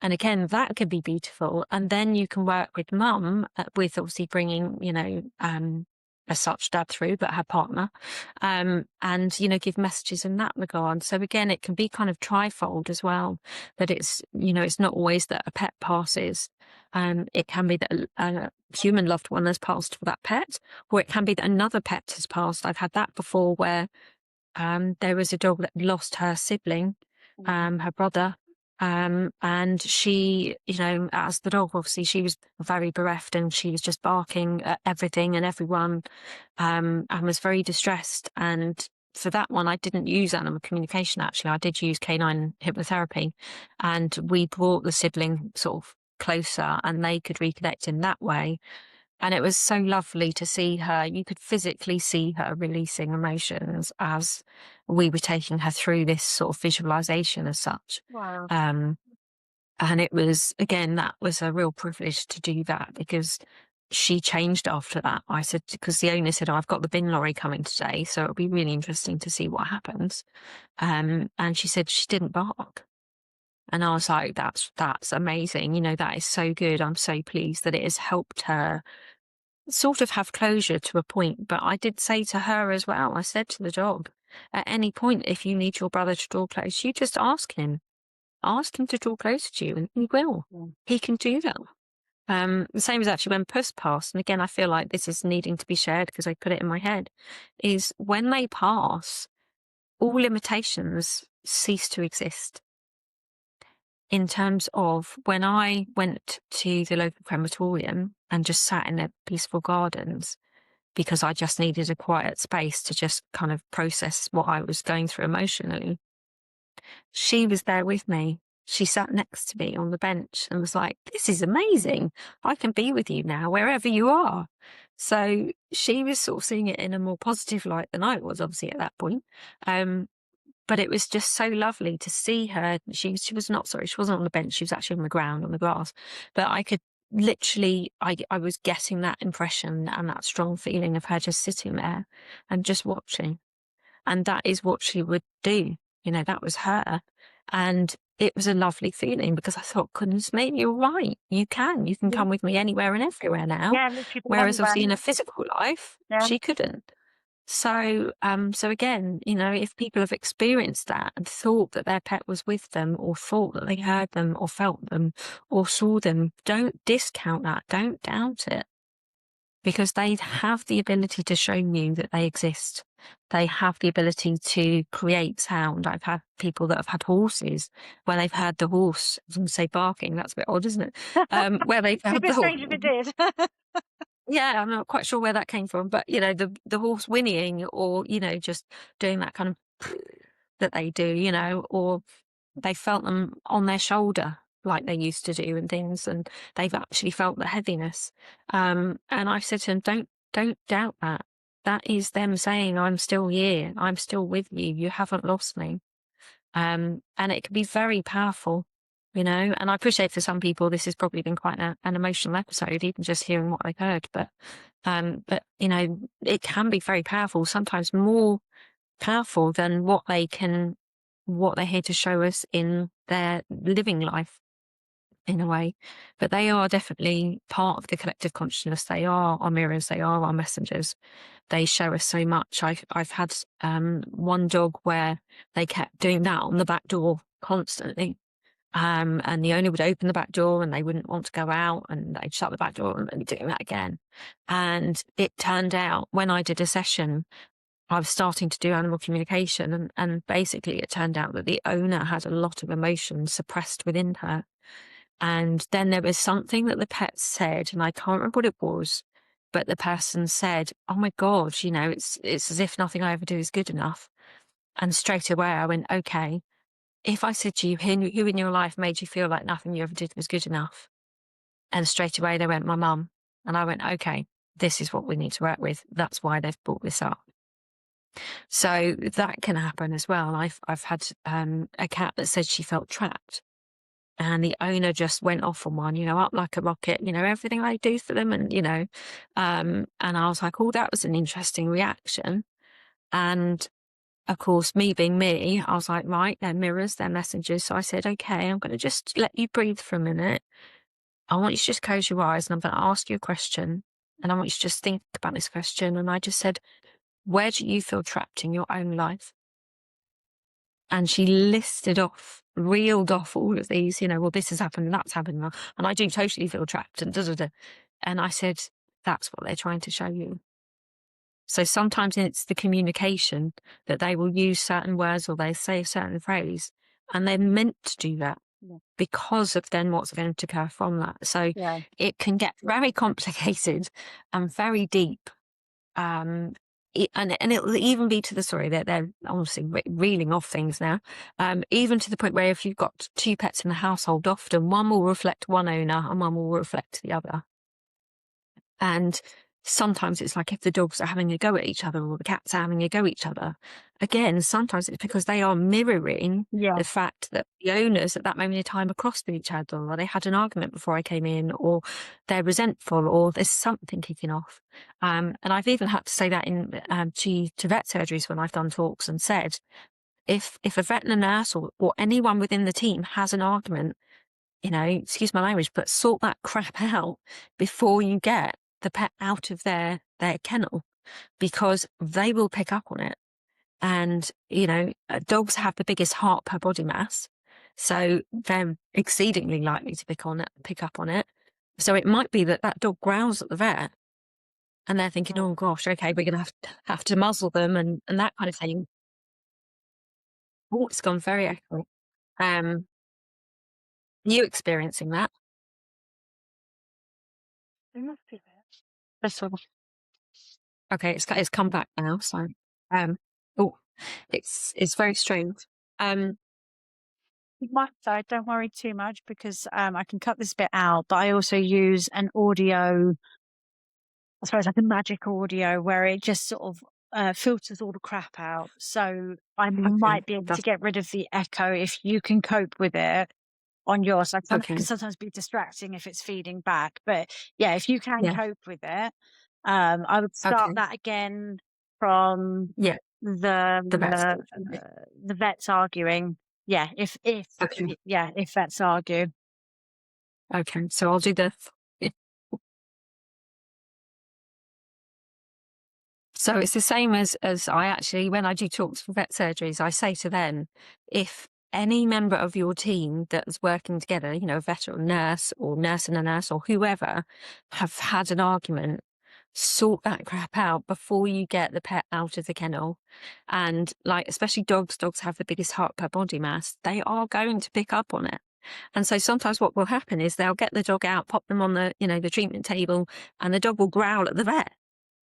And again, that could be beautiful. And then you can work with mum, with obviously bringing, as such dad through, but her partner, and, give messages in that regard. So again, it can be kind of trifold as well, that it's not always that a pet passes. It can be that a human loved one has passed for that pet, or it can be that another pet has passed. I've had that before where there was a dog that lost her sibling, her brother. And she, as the dog, obviously, she was very bereft, and she was just barking at everything and everyone, and was very distressed. And for that one, I didn't use animal communication, actually. I did use canine hypnotherapy, and we brought the sibling sort of closer, and they could reconnect in that way. And it was so lovely to see her. You could physically see her releasing emotions as we were taking her through this sort of visualization as such. Wow. Um, and it was, again, that was a real privilege to do that, because she changed after that. I said, because the owner said, "Oh, I've got the bin lorry coming today, so it'll be really interesting to see what happens." And she said she didn't bark. And I was like, that's amazing. That is so good. I'm so pleased that it has helped her sort of have closure to a point. But I did say to her as well, I said to the dog, at any point, if you need your brother to draw close, you just ask him. Ask him to draw closer to you, and he will. Yeah. He can do that. The same as actually when Puss passed, and again, I feel like this is needing to be shared because I put it in my head, is when they pass, all limitations cease to exist. In terms of when I went to the local crematorium and just sat in their peaceful gardens, because I just needed a quiet space to just kind of process what I was going through emotionally. She was there with me. She sat next to me on the bench and was like, "This is amazing. I can be with you now, wherever you are." So she was sort of seeing it in a more positive light than I was, obviously, at that point. Um, but it was just so lovely to see her. She was not, sorry, she wasn't on the bench. She was actually on the ground, on the grass. But I could literally, I was getting that impression and that strong feeling of her just sitting there and just watching. And that is what she would do. That was her. And it was a lovely feeling, because I thought, goodness me, you're right. You can Yeah. come with me anywhere and everywhere now. Yeah, literally be Whereas anywhere. obviously in a physical life, Yeah. she couldn't. So again, if people have experienced that and thought that their pet was with them, or thought that they heard them or felt them or saw them, don't discount that. Don't doubt it, because they have the ability to show you that they exist. They have the ability to create sound. I've had people that have had horses where they've heard the horse, I was going to say barking, that's a bit odd, isn't it? Where they've It'd heard be the horse. strange if it did. Yeah, I'm not quite sure where that came from, but the horse whinnying, or just doing that kind of that they do, or they felt them on their shoulder like they used to do and things, and they've actually felt the heaviness. And I said to them, don't doubt that. That is them saying, I'm still here. I'm still with you. You haven't lost me. And it can be very powerful, you know, and I appreciate for some people, this has probably been quite an emotional episode, even just hearing what they've heard. But, you know, it can be very powerful, sometimes more powerful than what they're here to show us in their living life, in a way. But they are definitely part of the collective consciousness. They are our mirrors. They are our messengers. They show us so much. I've had one dog where they kept doing that on the back door constantly. And the owner would open the back door and they wouldn't want to go out, and they'd shut the back door and be doing that again. And it turned out, when I did a session, I was starting to do animal communication, and basically it turned out that the owner had a lot of emotion suppressed within her. And then there was something that the pet said, and I can't remember what it was, but the person said, oh my God, you know, it's as if nothing I ever do is good enough. And straight away I went, okay, if I said to you, who in your life made you feel like nothing you ever did was good enough? And straight away they went, my mum. And I went, okay, this is what we need to work with. That's why they've brought this up. So that can happen as well. I've had a cat that said she felt trapped, and the owner just went off on one, you know, up like a rocket, you know, everything I do for them. And, you know, and I was like, oh, that was an interesting reaction. And of course, me being me, I was like, right, they're mirrors, they're messengers. So I said, okay, I'm going to just let you breathe for a minute. I want you to just close your eyes, and I'm going to ask you a question. And I want you to just think about this question. And I just said, where do you feel trapped in your own life? And she reeled off all of these, you know, well, this has happened and that's happened. And I do totally feel trapped and da. And I said, that's what they're trying to show you. So sometimes it's the communication that they will use certain words, or they say a certain phrase, and they're meant to do that because of then what's going to occur from that. So it can get very complicated and very deep. And it'll even be to the story that they're honestly reeling off things now, even to the point where if you've got two pets in the household, often one will reflect one owner and one will reflect the other. And sometimes it's like if the dogs are having a go at each other, or the cats are having a go at each other, again, sometimes it's because they are mirroring the fact that the owners at that moment in time are cross with each other, or they had an argument before I came in, or they're resentful, or there's something kicking off. And I've even had to say that in to vet surgeries when I've done talks, and said, if a veterinary nurse or anyone within the team has an argument, you know, excuse my language, but sort that crap out before you get the pet out of their kennel, because they will pick up on it. And, you know, dogs have the biggest heart per body mass, so they're exceedingly likely to pick up on it. So it might be that dog growls at the vet, and they're thinking, oh gosh, okay, we're going to have to muzzle them and that kind of thing. Oh, it's gone very echoey. You experiencing that? This one. Okay, it's come back now. So, oh, it's very strange. My side, don't worry too much, because I can cut this bit out, but I also use an audio, I suppose like a magic audio, where it just sort of filters all the crap out. So I might be able to get rid of the echo if you can cope with it on yours. Like, it can sometimes be distracting if it's feeding back, but yeah, if you can cope with it, I would start that again from the vets arguing. Yeah, if vets argue. Okay, so I'll do the. So it's the same as I actually, when I do talks for vet surgeries, I say to them, if any member of your team that's working together, you know, a vet or nurse, or nurse and a nurse, or whoever, have had an argument, sort that crap out before you get the pet out of the kennel. And like, especially dogs have the biggest heart per body mass. They are going to pick up on it. And so sometimes what will happen is they'll get the dog out, pop them on the, you know, the treatment table, and the dog will growl at the vet.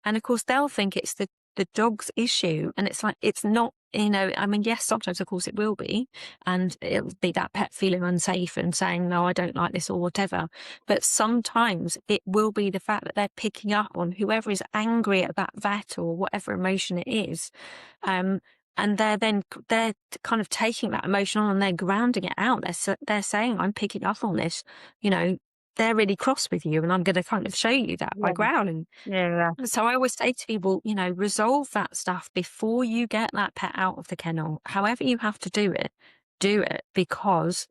And of course they'll think it's the dog's issue. And it's like, it's not you know, I mean, yes, sometimes of course it will be, and it'll be that pet feeling unsafe and saying, no, I don't like this or whatever. But sometimes it will be the fact that they're picking up on whoever is angry at that vet or whatever emotion it is. Um, and they're kind of taking that emotion on and they're grounding it out. They're saying, I'm picking up on this, you know, they're really cross with you and I'm going to kind of show you that by Yeah. growling. Yeah. So I always say to people, you know, resolve that stuff before you get that pet out of the kennel. However you have to do it, because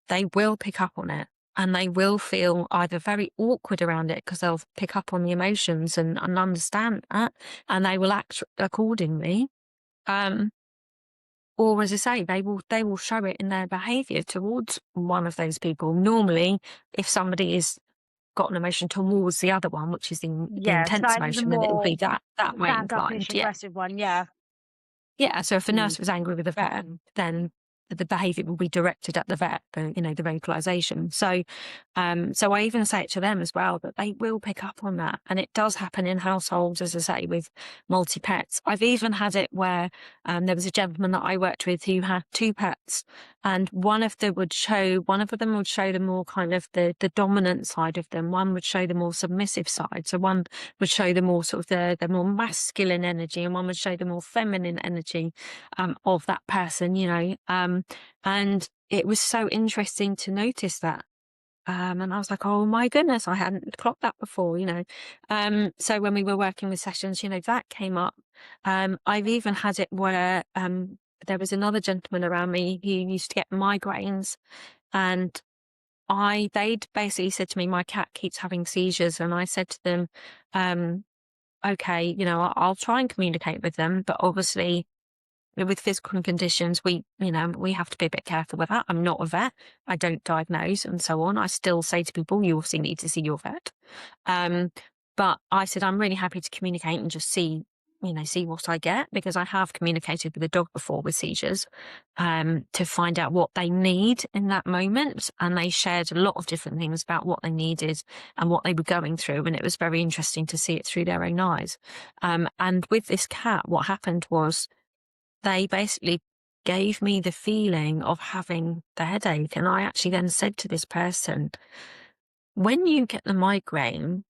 they will pick up on it and they will feel either very awkward around it because they'll pick up on the emotions and understand that, and they will act accordingly. Um, or as I say, they will show it in their behaviour towards one of those people. Normally, if somebody is got an emotion towards the other one, which is the Yeah. intense Slightly the emotion, then it will more be that way standoffish, inclined. Yeah. aggressive one. Yeah. Yeah. So if a Mm. nurse was angry with the vet, then the behaviour will be directed at the vet, the vocalization. So I even say it to them as well, that they will pick up on that. And it does happen in households, as I say, with multi-pets. I've even had it where there was a gentleman that I worked with who had two pets, and one of them would show the more kind of the dominant side of them. One would show the more submissive side. So one would show the more sort of the more masculine energy, and one would show the more feminine energy of that person, and it was so interesting to notice that. And I was like, oh my goodness, I hadn't clocked that before. So when we were working with sessions, that came up. I've even had it where there was another gentleman around me who used to get migraines, and they'd basically said to me, my cat keeps having seizures. And I said to them, okay, I'll try and communicate with them, but obviously with physical conditions, we have to be a bit careful with that. I'm not a vet. I don't diagnose and so on. I still say to people, you obviously need to see your vet. But I said, I'm really happy to communicate and just see what I get, because I have communicated with a dog before with seizures, to find out what they need in that moment. And they shared a lot of different things about what they needed and what they were going through. And it was very interesting to see it through their own eyes. And with this cat, what happened was, they basically gave me the feeling of having the headache. And I actually then said to this person, when you get the migraine,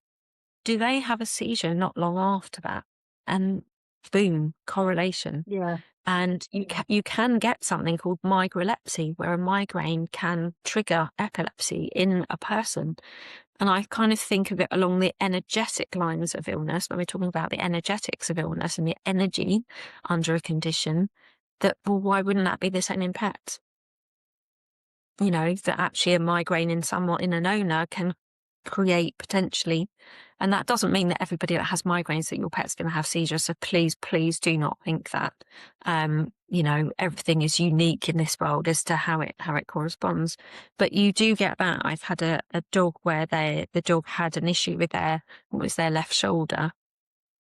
do they have a seizure not long after that? And boom, correlation. Yeah. And you can get something called migralepsy, where a migraine can trigger epilepsy in a person. And I kind of think of it along the energetic lines of illness, when we're talking about the energetics of illness and the energy under a condition, that, well, why wouldn't that be the same in pets? That actually a migraine in an owner can create potentially, and that doesn't mean that everybody that has migraines that your pet's going to have seizures. So please do not think that, everything is unique in this world as to how it corresponds. But you do get that. I've had a dog where the dog had an issue with their left shoulder.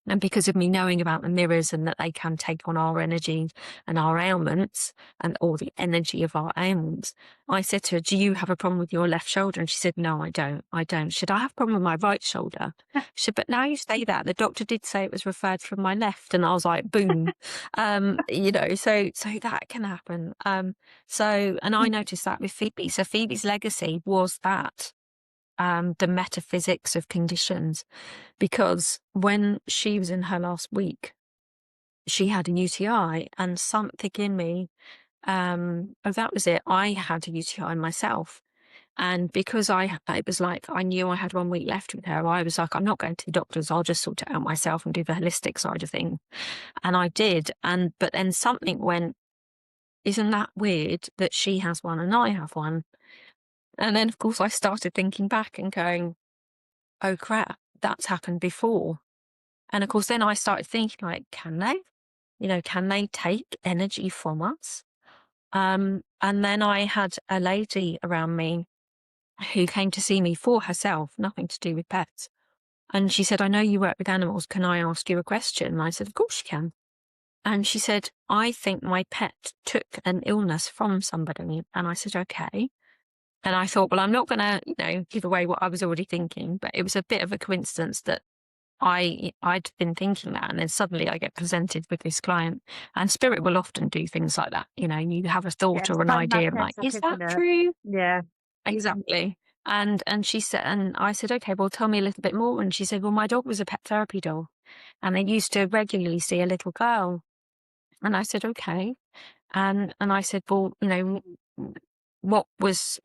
And because of me knowing about the mirrors and that they can take on our energy and our ailments, or the energy of our ailments, I said to her, do you have a problem with your left shoulder? And she said, no, I don't. Should I have a problem with my right shoulder? She said, but now you say that, the doctor did say it was referred from my left. And I was like, boom. So that can happen. And I noticed that with Phoebe. So Phoebe's legacy was that. The metaphysics of conditions, because when she was in her last week, she had a UTI, and something in me, that was it. I had a UTI myself. And because it was like, I knew I had 1 week left with her, I was like, I'm not going to the doctors. I'll just sort it out myself and do the holistic side of things. And I did. But then something went, isn't that weird that she has one and I have one? And then, of course, I started thinking back and going, oh crap, that's happened before. And of course, then I started thinking, like, can they take energy from us? And then I had a lady around me who came to see me for herself, nothing to do with pets. And she said, I know you work with animals. Can I ask you a question? And I said, of course you can. And she said, I think my pet took an illness from somebody. And I said, okay. And I thought, well, I'm not going to, give away what I was already thinking, but it was a bit of a coincidence that I'd been thinking that, and then suddenly I get presented with this client, and spirit will often do things like that. You know, you have a Yeah, thought it's or an quite idea, and like, magnetic, is that isn't it? true? Yeah. Exactly. And she said, and I said, okay, well, tell me a little bit more. And she said, well, my dog was a pet therapy dog, and they used to regularly see a little girl. And I said, okay. And I said, well, you know, what was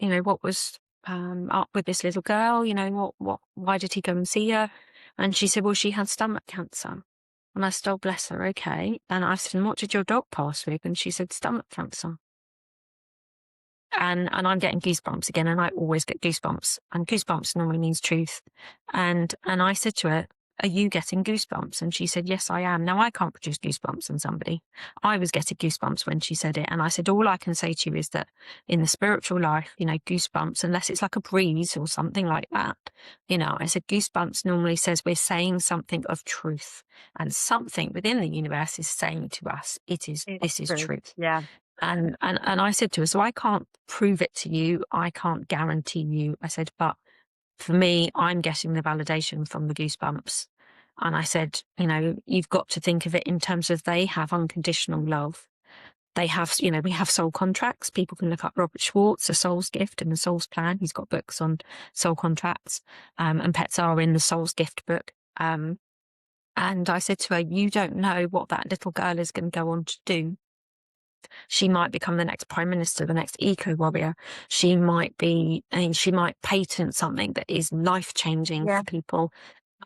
up with this little girl? You know, why did he go and see her? And she said, well, she had stomach cancer. And I said, oh, bless her, okay. And I said, and what did your dog pass with? And she said, stomach cancer. And I'm getting goosebumps again, and I always get goosebumps. And goosebumps normally means truth. And I said to her, are you getting goosebumps? And she said, yes, I am. Now, I can't produce goosebumps in somebody. I was getting goosebumps when she said it. And I said, all I can say to you is that in the spiritual life, you know, goosebumps, unless it's like a breeze or something like that, you know, I said, goosebumps normally says we're saying something of truth, and something within the universe is saying to us, It's this is true. truth. Yeah. And I said to her, so I can't prove it to you. I can't guarantee you. I said, but for me, I'm getting the validation from the goosebumps. And I said, you know, you've got to think of it in terms of they have unconditional love. They have, you know, we have soul contracts. People can look up Robert Schwartz, A Soul's Gift and The Soul's Plan. He's got books on soul contracts. And pets are in the Soul's Gift book. And I said to her, you don't know what that little girl is going to go on to do. She might become the next prime minister, the next eco warrior. She might be, and she might patent something that is life changing Yeah. for people.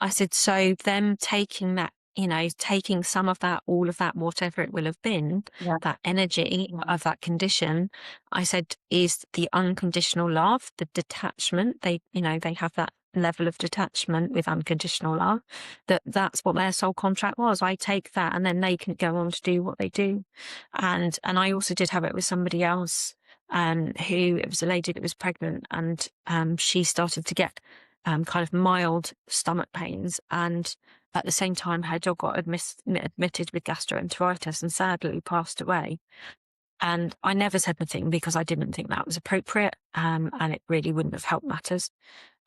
I said, so them taking that, you know, taking some of that, all of that, whatever it will have been, Yeah. that energy of that condition, I said, is the unconditional love, the detachment. They, you know, they have that level of detachment with unconditional love, that's what their soul contract was. I take that, and then they can go on to do what they do. And I also did have it with somebody else, who, it was a lady that was pregnant, and she started to get kind of mild stomach pains, and at the same time her dog got admitted with gastroenteritis and sadly passed away. And I never said anything because I didn't think that was appropriate, and it really wouldn't have helped matters.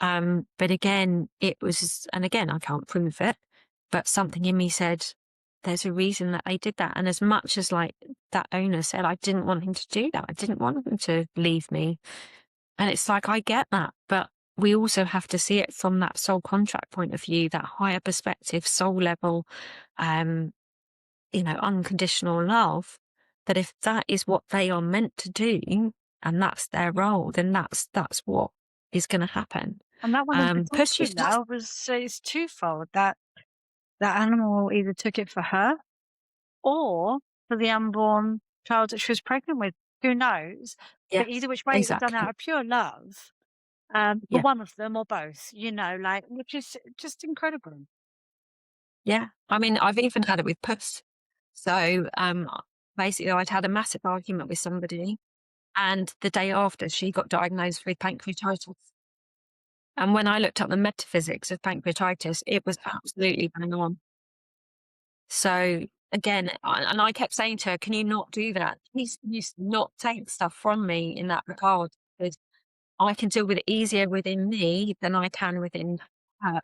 But again, it was, and again, I can't prove it, but something in me said, there's a reason that they did that. And as much as like that owner said, I didn't want him to do that. I didn't want him to leave me. And it's like, I get that, but we also have to see it from that soul contract point of view, that higher perspective, soul level, um, you know, unconditional love, that if that is what they are meant to do and that's their role, then that's what is going to happen. And that one in Push yourself. particular was, it's twofold. That animal either took it for her or for the unborn child that she was pregnant with. Who knows? But either Yes, which way, it was done out exactly. of pure love, for Yeah. one of them or both, you know, like, which is just incredible. Yeah. I mean, I've even had it with puss. So, basically I'd had a massive argument with somebody, and the day after she got diagnosed with pancreatitis. And when I looked up the metaphysics of pancreatitis, it was absolutely bang on. So again, and I kept saying to her, can you not do that? Please, not take stuff from me in that regard, because I can deal with it easier within me than I can within her.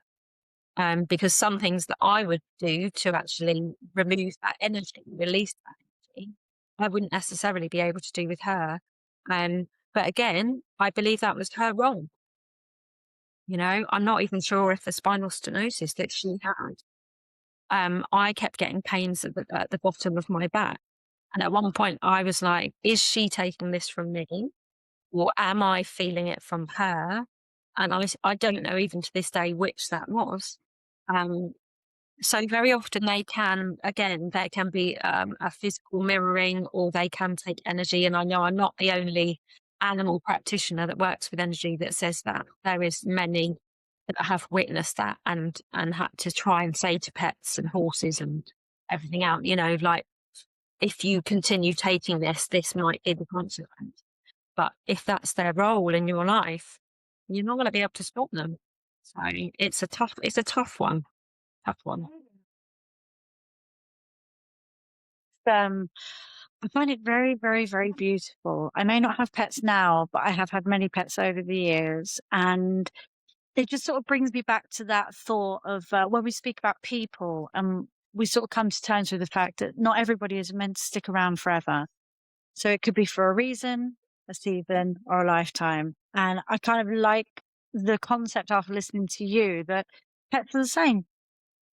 Because some things that I would do to actually remove that energy, release that energy, I wouldn't necessarily be able to do with her. But again, I believe that was her role. You know, I'm not even sure if the spinal stenosis that she had, I kept getting pains at the bottom of my back. And at one point I was like, is she taking this from me, or am I feeling it from her? And I don't know even to this day which that was. Um, so very often they can, again, there can be a physical mirroring, or they can take energy. And I know I'm not the only animal practitioner that works with energy that says that. There is many that have witnessed that and had to try and say to pets and horses and everything out, you know, like, if you continue taking this might be the consequence. But if that's their role in your life, you're not going to be able to stop them. So it's a tough one, tough one. Um, I find it very, very, very beautiful. I may not have pets now, but I have had many pets over the years, and it just sort of brings me back to that thought of when we speak about people, and we sort of come to terms with the fact that not everybody is meant to stick around forever. So it could be for a reason, a season, or a lifetime. And I kind of like the concept after listening to you that pets are the same.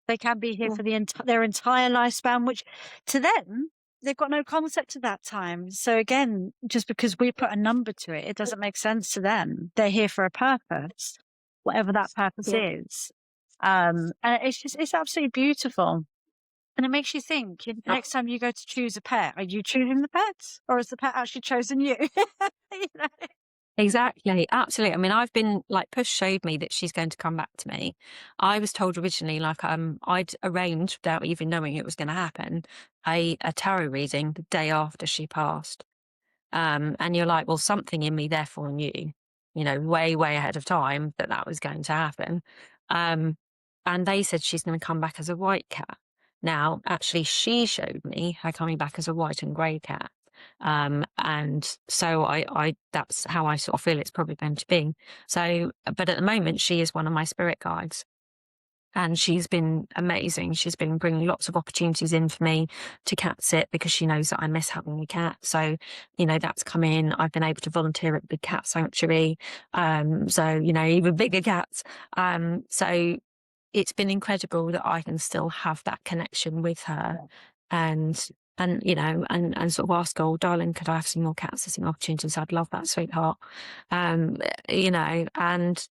They can be here Yeah. for their entire lifespan, which to them, they've got no concept of that time. So again, just because we put a number to it, it doesn't make sense to them. They're here for a purpose, whatever that purpose Yeah. is. And it's absolutely beautiful. And it makes you think, next time you go to choose a pet, are you choosing the pet or has the pet actually chosen you? You know? Exactly. Absolutely. I mean, I've been like, Push showed me that she's going to come back to me. I was told originally, like, I'd arranged without even knowing it was going to happen, a tarot reading the day after she passed. And you're like, well, something in me therefore knew, way, way ahead of time that that was going to happen. Um, and they said she's going to come back as a white cat. Now, actually, she showed me her coming back as a white and grey cat. And so that's how I sort of feel it's probably going to be. So, but at the moment, she is one of my spirit guides. And she's been amazing. She's been bringing lots of opportunities in for me to cat sit because she knows that I miss having a cat. So, that's come in. I've been able to volunteer at the cat sanctuary. So, even bigger cats. So it's been incredible that I can still have that connection with her and and sort of ask, oh, darling, could I have some more cat sitting opportunities? I'd love that, sweetheart. Um, and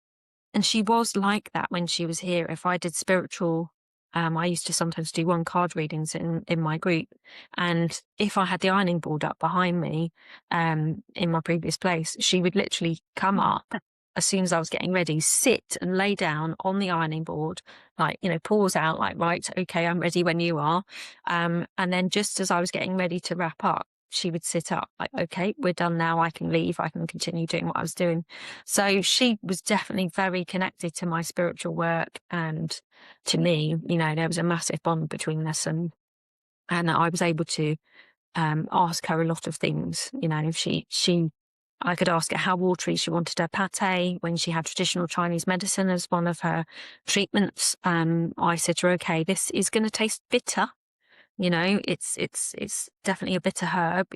she was like that when she was here. If I did spiritual, I used to sometimes do one card readings in my group. And if I had the ironing board up behind me, in my previous place, she would literally come up as soon as I was getting ready, sit and lay down on the ironing board, like, pause out, like, right, okay, I'm ready when you are. And then just as I was getting ready to wrap up, she would sit up, like, okay, we're done now. I can leave. I can continue doing what I was doing. So she was definitely very connected to my spiritual work and to me. There was a massive bond between us, and I was able to ask her a lot of things. I could ask her how watery she wanted her pate when she had traditional Chinese medicine as one of her treatments. I said to her, okay, this is going to taste bitter. It's definitely a bitter herb.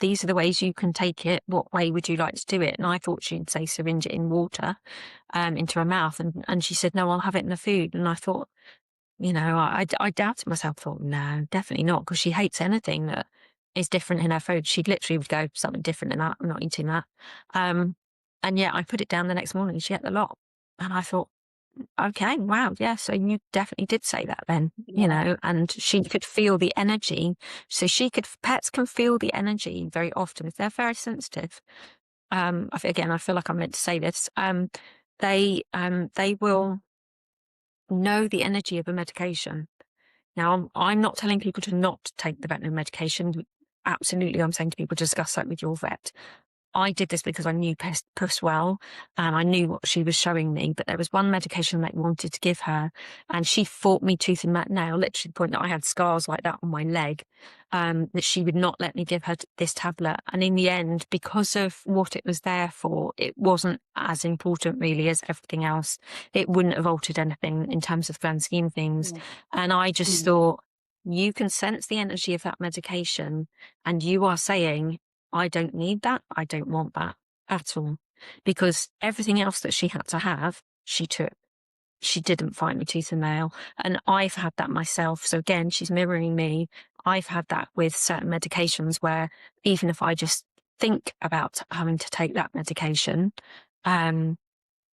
These are the ways you can take it. What way would you like to do it? And I thought she'd say syringe it in water, into her mouth. And she said, no, I'll have it in the food. And I thought, I doubted myself, thought, no, definitely not. Because she hates anything that is different in her food. She literally would go, something different in that. I'm not eating that. And yet I put it down the next morning. She ate the lot. And I thought, okay, wow, yeah, so you definitely did say that then, and she could feel the energy. So pets can feel the energy very often if they're very sensitive. I feel like I'm meant to say this. They will know the energy of a medication. Now, I'm not telling people to not take the veterinary medication. Absolutely, I'm saying to people, discuss that with your vet. I did this because I knew Puss well, and I knew what she was showing me. But there was one medication that I wanted to give her, and she fought me tooth and nail, literally to the point that I had scars like that on my leg, that she would not let me give her this tablet. And in the end, because of what it was there for, it wasn't as important really as everything else. It wouldn't have altered anything in terms of the grand scheme of things. And I just thought, you can sense the energy of that medication, and you are saying, I don't need that. I don't want that at all. Because everything else that she had to have, she took. She didn't fight me tooth and nail. And I've had that myself. So again, she's mirroring me. I've had that with certain medications where even if I just think about having to take that medication, I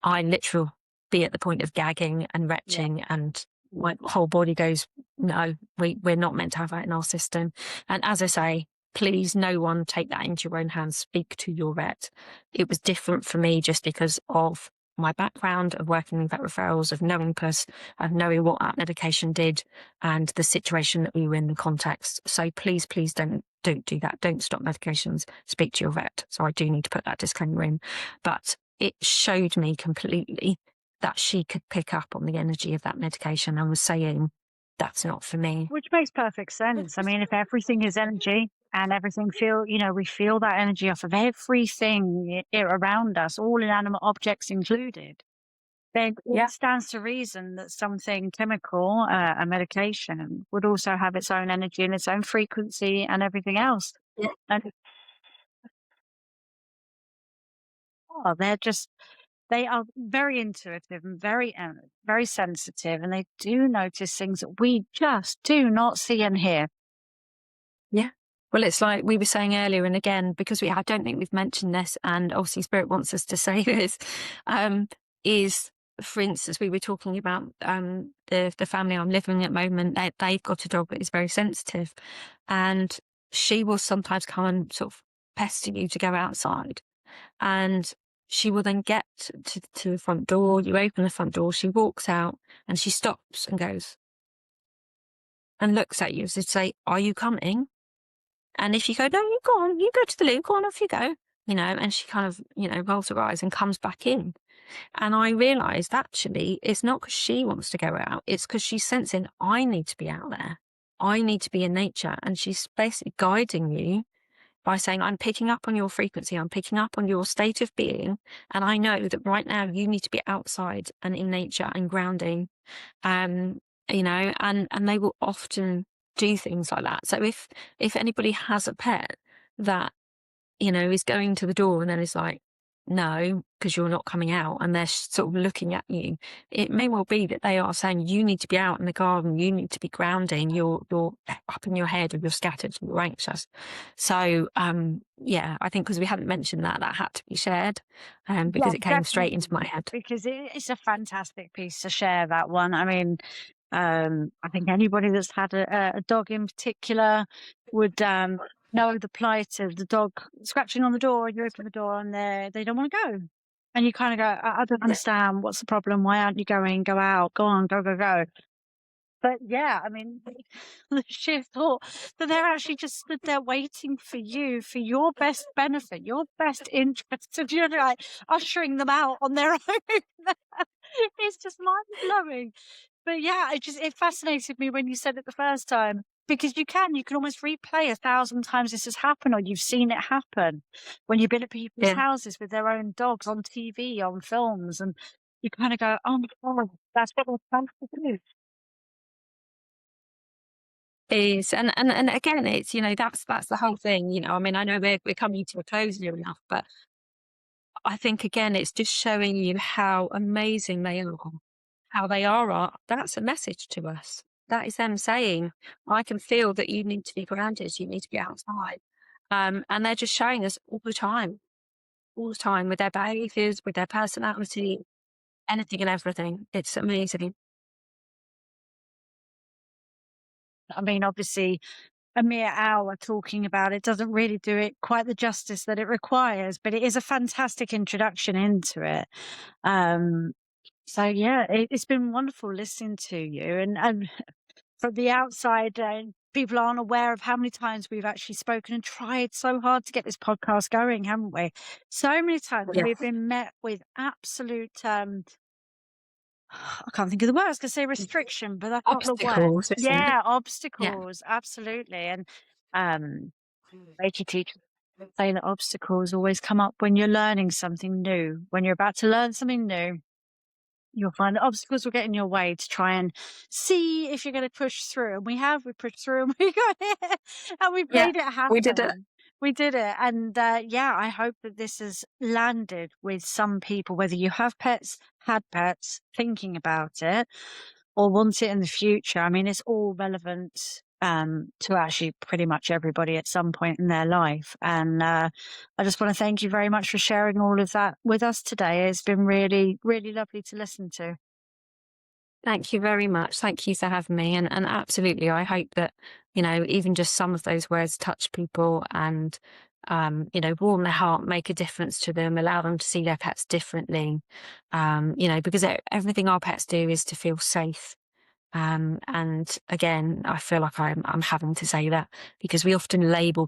literally be at the point of gagging and retching, and my whole body goes, no, we're not meant to have that in our system. And as I say, please, no one take that into your own hands. Speak to your vet. It was different for me just because of my background of working in vet referrals, of knowing Puss, of knowing what that medication did, and the situation that we were in, the context. So please, please don't do that. Don't stop medications. Speak to your vet. So I do need to put that disclaimer in. But it showed me completely that she could pick up on the energy of that medication and was saying, that's not for me. Which makes perfect sense. I mean, if everything is energy and everything we feel that energy off of everything around us, all inanimate objects included. then Yeah. it stands to reason that something chemical, a medication, would also have its own energy and its own frequency and everything else. Yeah. And oh, they are very intuitive and very sensitive, and they do notice things that we just do not see and hear. Yeah. Well, it's like we were saying earlier, and again, because I don't think we've mentioned this, and obviously Spirit wants us to say this, is, for instance, we were talking about the family I'm living with at the moment. They've got a dog that is very sensitive, and she will sometimes come and sort of pester you to go outside, and she will then get to the front door. You open the front door, she walks out, and she stops and goes and looks at you as if to say, "Are you coming?" And if you go, "No, you go on, you go to the loo, go on, off you go," and she kind of, rolls her eyes and comes back in. And I realised actually it's not because she wants to go out, it's because she's sensing I need to be out there. I need to be in nature. And she's basically guiding you by saying, I'm picking up on your frequency, I'm picking up on your state of being. And I know that right now you need to be outside and in nature and grounding. Um, and they will often do things like that. So if anybody has a pet that, is going to the door and then is like, no, because you're not coming out, and they're sort of looking at you, it may well be that they are saying you need to be out in the garden, you need to be grounding, you're up in your head, or you're scattered, you're anxious. So yeah, I think because we hadn't mentioned that had to be shared, because Yeah, it came straight into my definitely, head. because it's a fantastic piece to share, that one. I mean, I think anybody that's had a dog in particular would know the plight of the dog scratching on the door. You open the door and they don't want to go, and you kind of go, I don't understand. What's the problem? Why aren't you going? Go out. Go on. Go, go, go. But yeah, I mean, the sheer thought that they're actually just stood there waiting for you, for your best benefit, your best interest, and you're like ushering them out on their own. It's just mind blowing. But yeah, it fascinated me when you said it the first time, because you can almost replay 1,000 times this has happened, or you've seen it happen when you've been at people's Yeah. houses with their own dogs on TV, on films, and you kind of go, oh my God, that's what they're trying to do. Is and again, it's that's the whole thing. I mean, I know we're coming to a close near enough, but I think again, it's just showing you how amazing they are, how they are art. That's a message to us. That is them saying, I can feel that you need to be grounded, you need to be outside. And they're just showing us all the time with their behaviours, with their personality, anything and everything. It's amazing. I mean, obviously, a mere hour talking about it doesn't really do it quite the justice that it requires, but it is a fantastic introduction into it. So yeah, it's been wonderful listening to you, and from the outside, people aren't aware of how many times we've actually spoken and tried so hard to get this podcast going, haven't we? So many times Yeah. we've been met with absolute, I can't think of the word. I was going to say restriction, but that's not the word. Obstacles, isn't it? Yeah, Yeah. obstacles, absolutely. And Reiki teachers say that obstacles always come up when you're learning something new. When you're about to learn something new, you'll find that obstacles will get in your way to try and see if you're going to push through. And we pushed through, and we got it, and we've Yeah. made it We did it. happen. We did it. And yeah, I hope that this has landed with some people, whether you have pets, had pets, thinking about it, or want it in the future. I mean, it's all relevant to actually pretty much everybody at some point in their life. And I just want to thank you very much for sharing all of that with us today. It's been really, really lovely to listen to. Thank you very much. Thank you for having me. And absolutely, I hope that, even just some of those words touch people and, warm their heart, make a difference to them, allow them to see their pets differently. Because everything our pets do is to feel safe. And again, I feel like I'm having to say that because we often label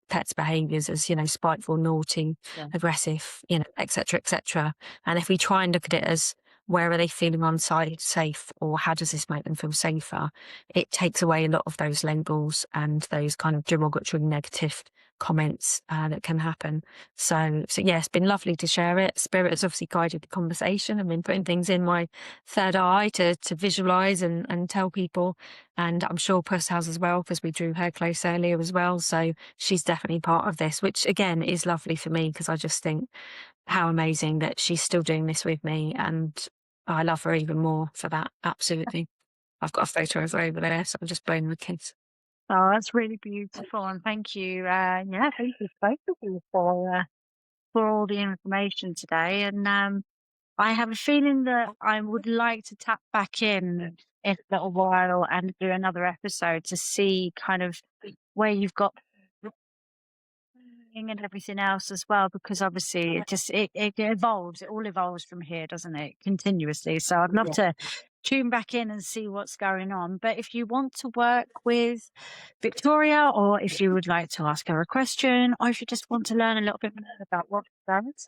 pets' behaviours as, spiteful, naughty, Yeah. aggressive, et cetera, et cetera. And if we try and look at it as, where are they feeling unsafe, or how does this make them feel safer, it takes away a lot of those labels and those kind of derogatory negative comments that can happen. So yeah, it's been lovely to share it. Spirit has obviously guided the conversation. I've been putting things in my third eye to visualize and tell people. And I'm sure Puss has as well, because we drew her close earlier as well. So she's definitely part of this, which again is lovely for me, because I just think how amazing that she's still doing this with me. And I love her even more for that. Absolutely. I've got a photo of her over there, so I'm just blowing the kids. Oh, that's really beautiful, and thank you. Yeah, thank you both of you for all the information today. And I have a feeling that I would like to tap back in a little while and do another episode to see kind of where you've got and everything else as well, because obviously it evolves. It all evolves from here, doesn't it? Continuously. So I'd love to tune back in and see what's going on. But if you want to work with Victoria, or if you would like to ask her a question, or if you just want to learn a little bit more about what she does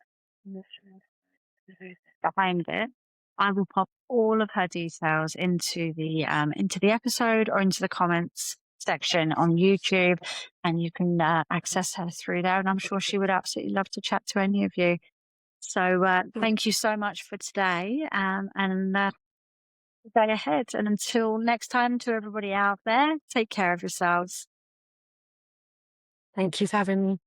behind it, I will pop all of her details into the episode or into the comments section on YouTube, and you can access her through there. And I'm sure she would absolutely love to chat to any of you. So thank you so much for today, and day ahead. And until next time, to everybody out there, take care of yourselves. Thank you for having me.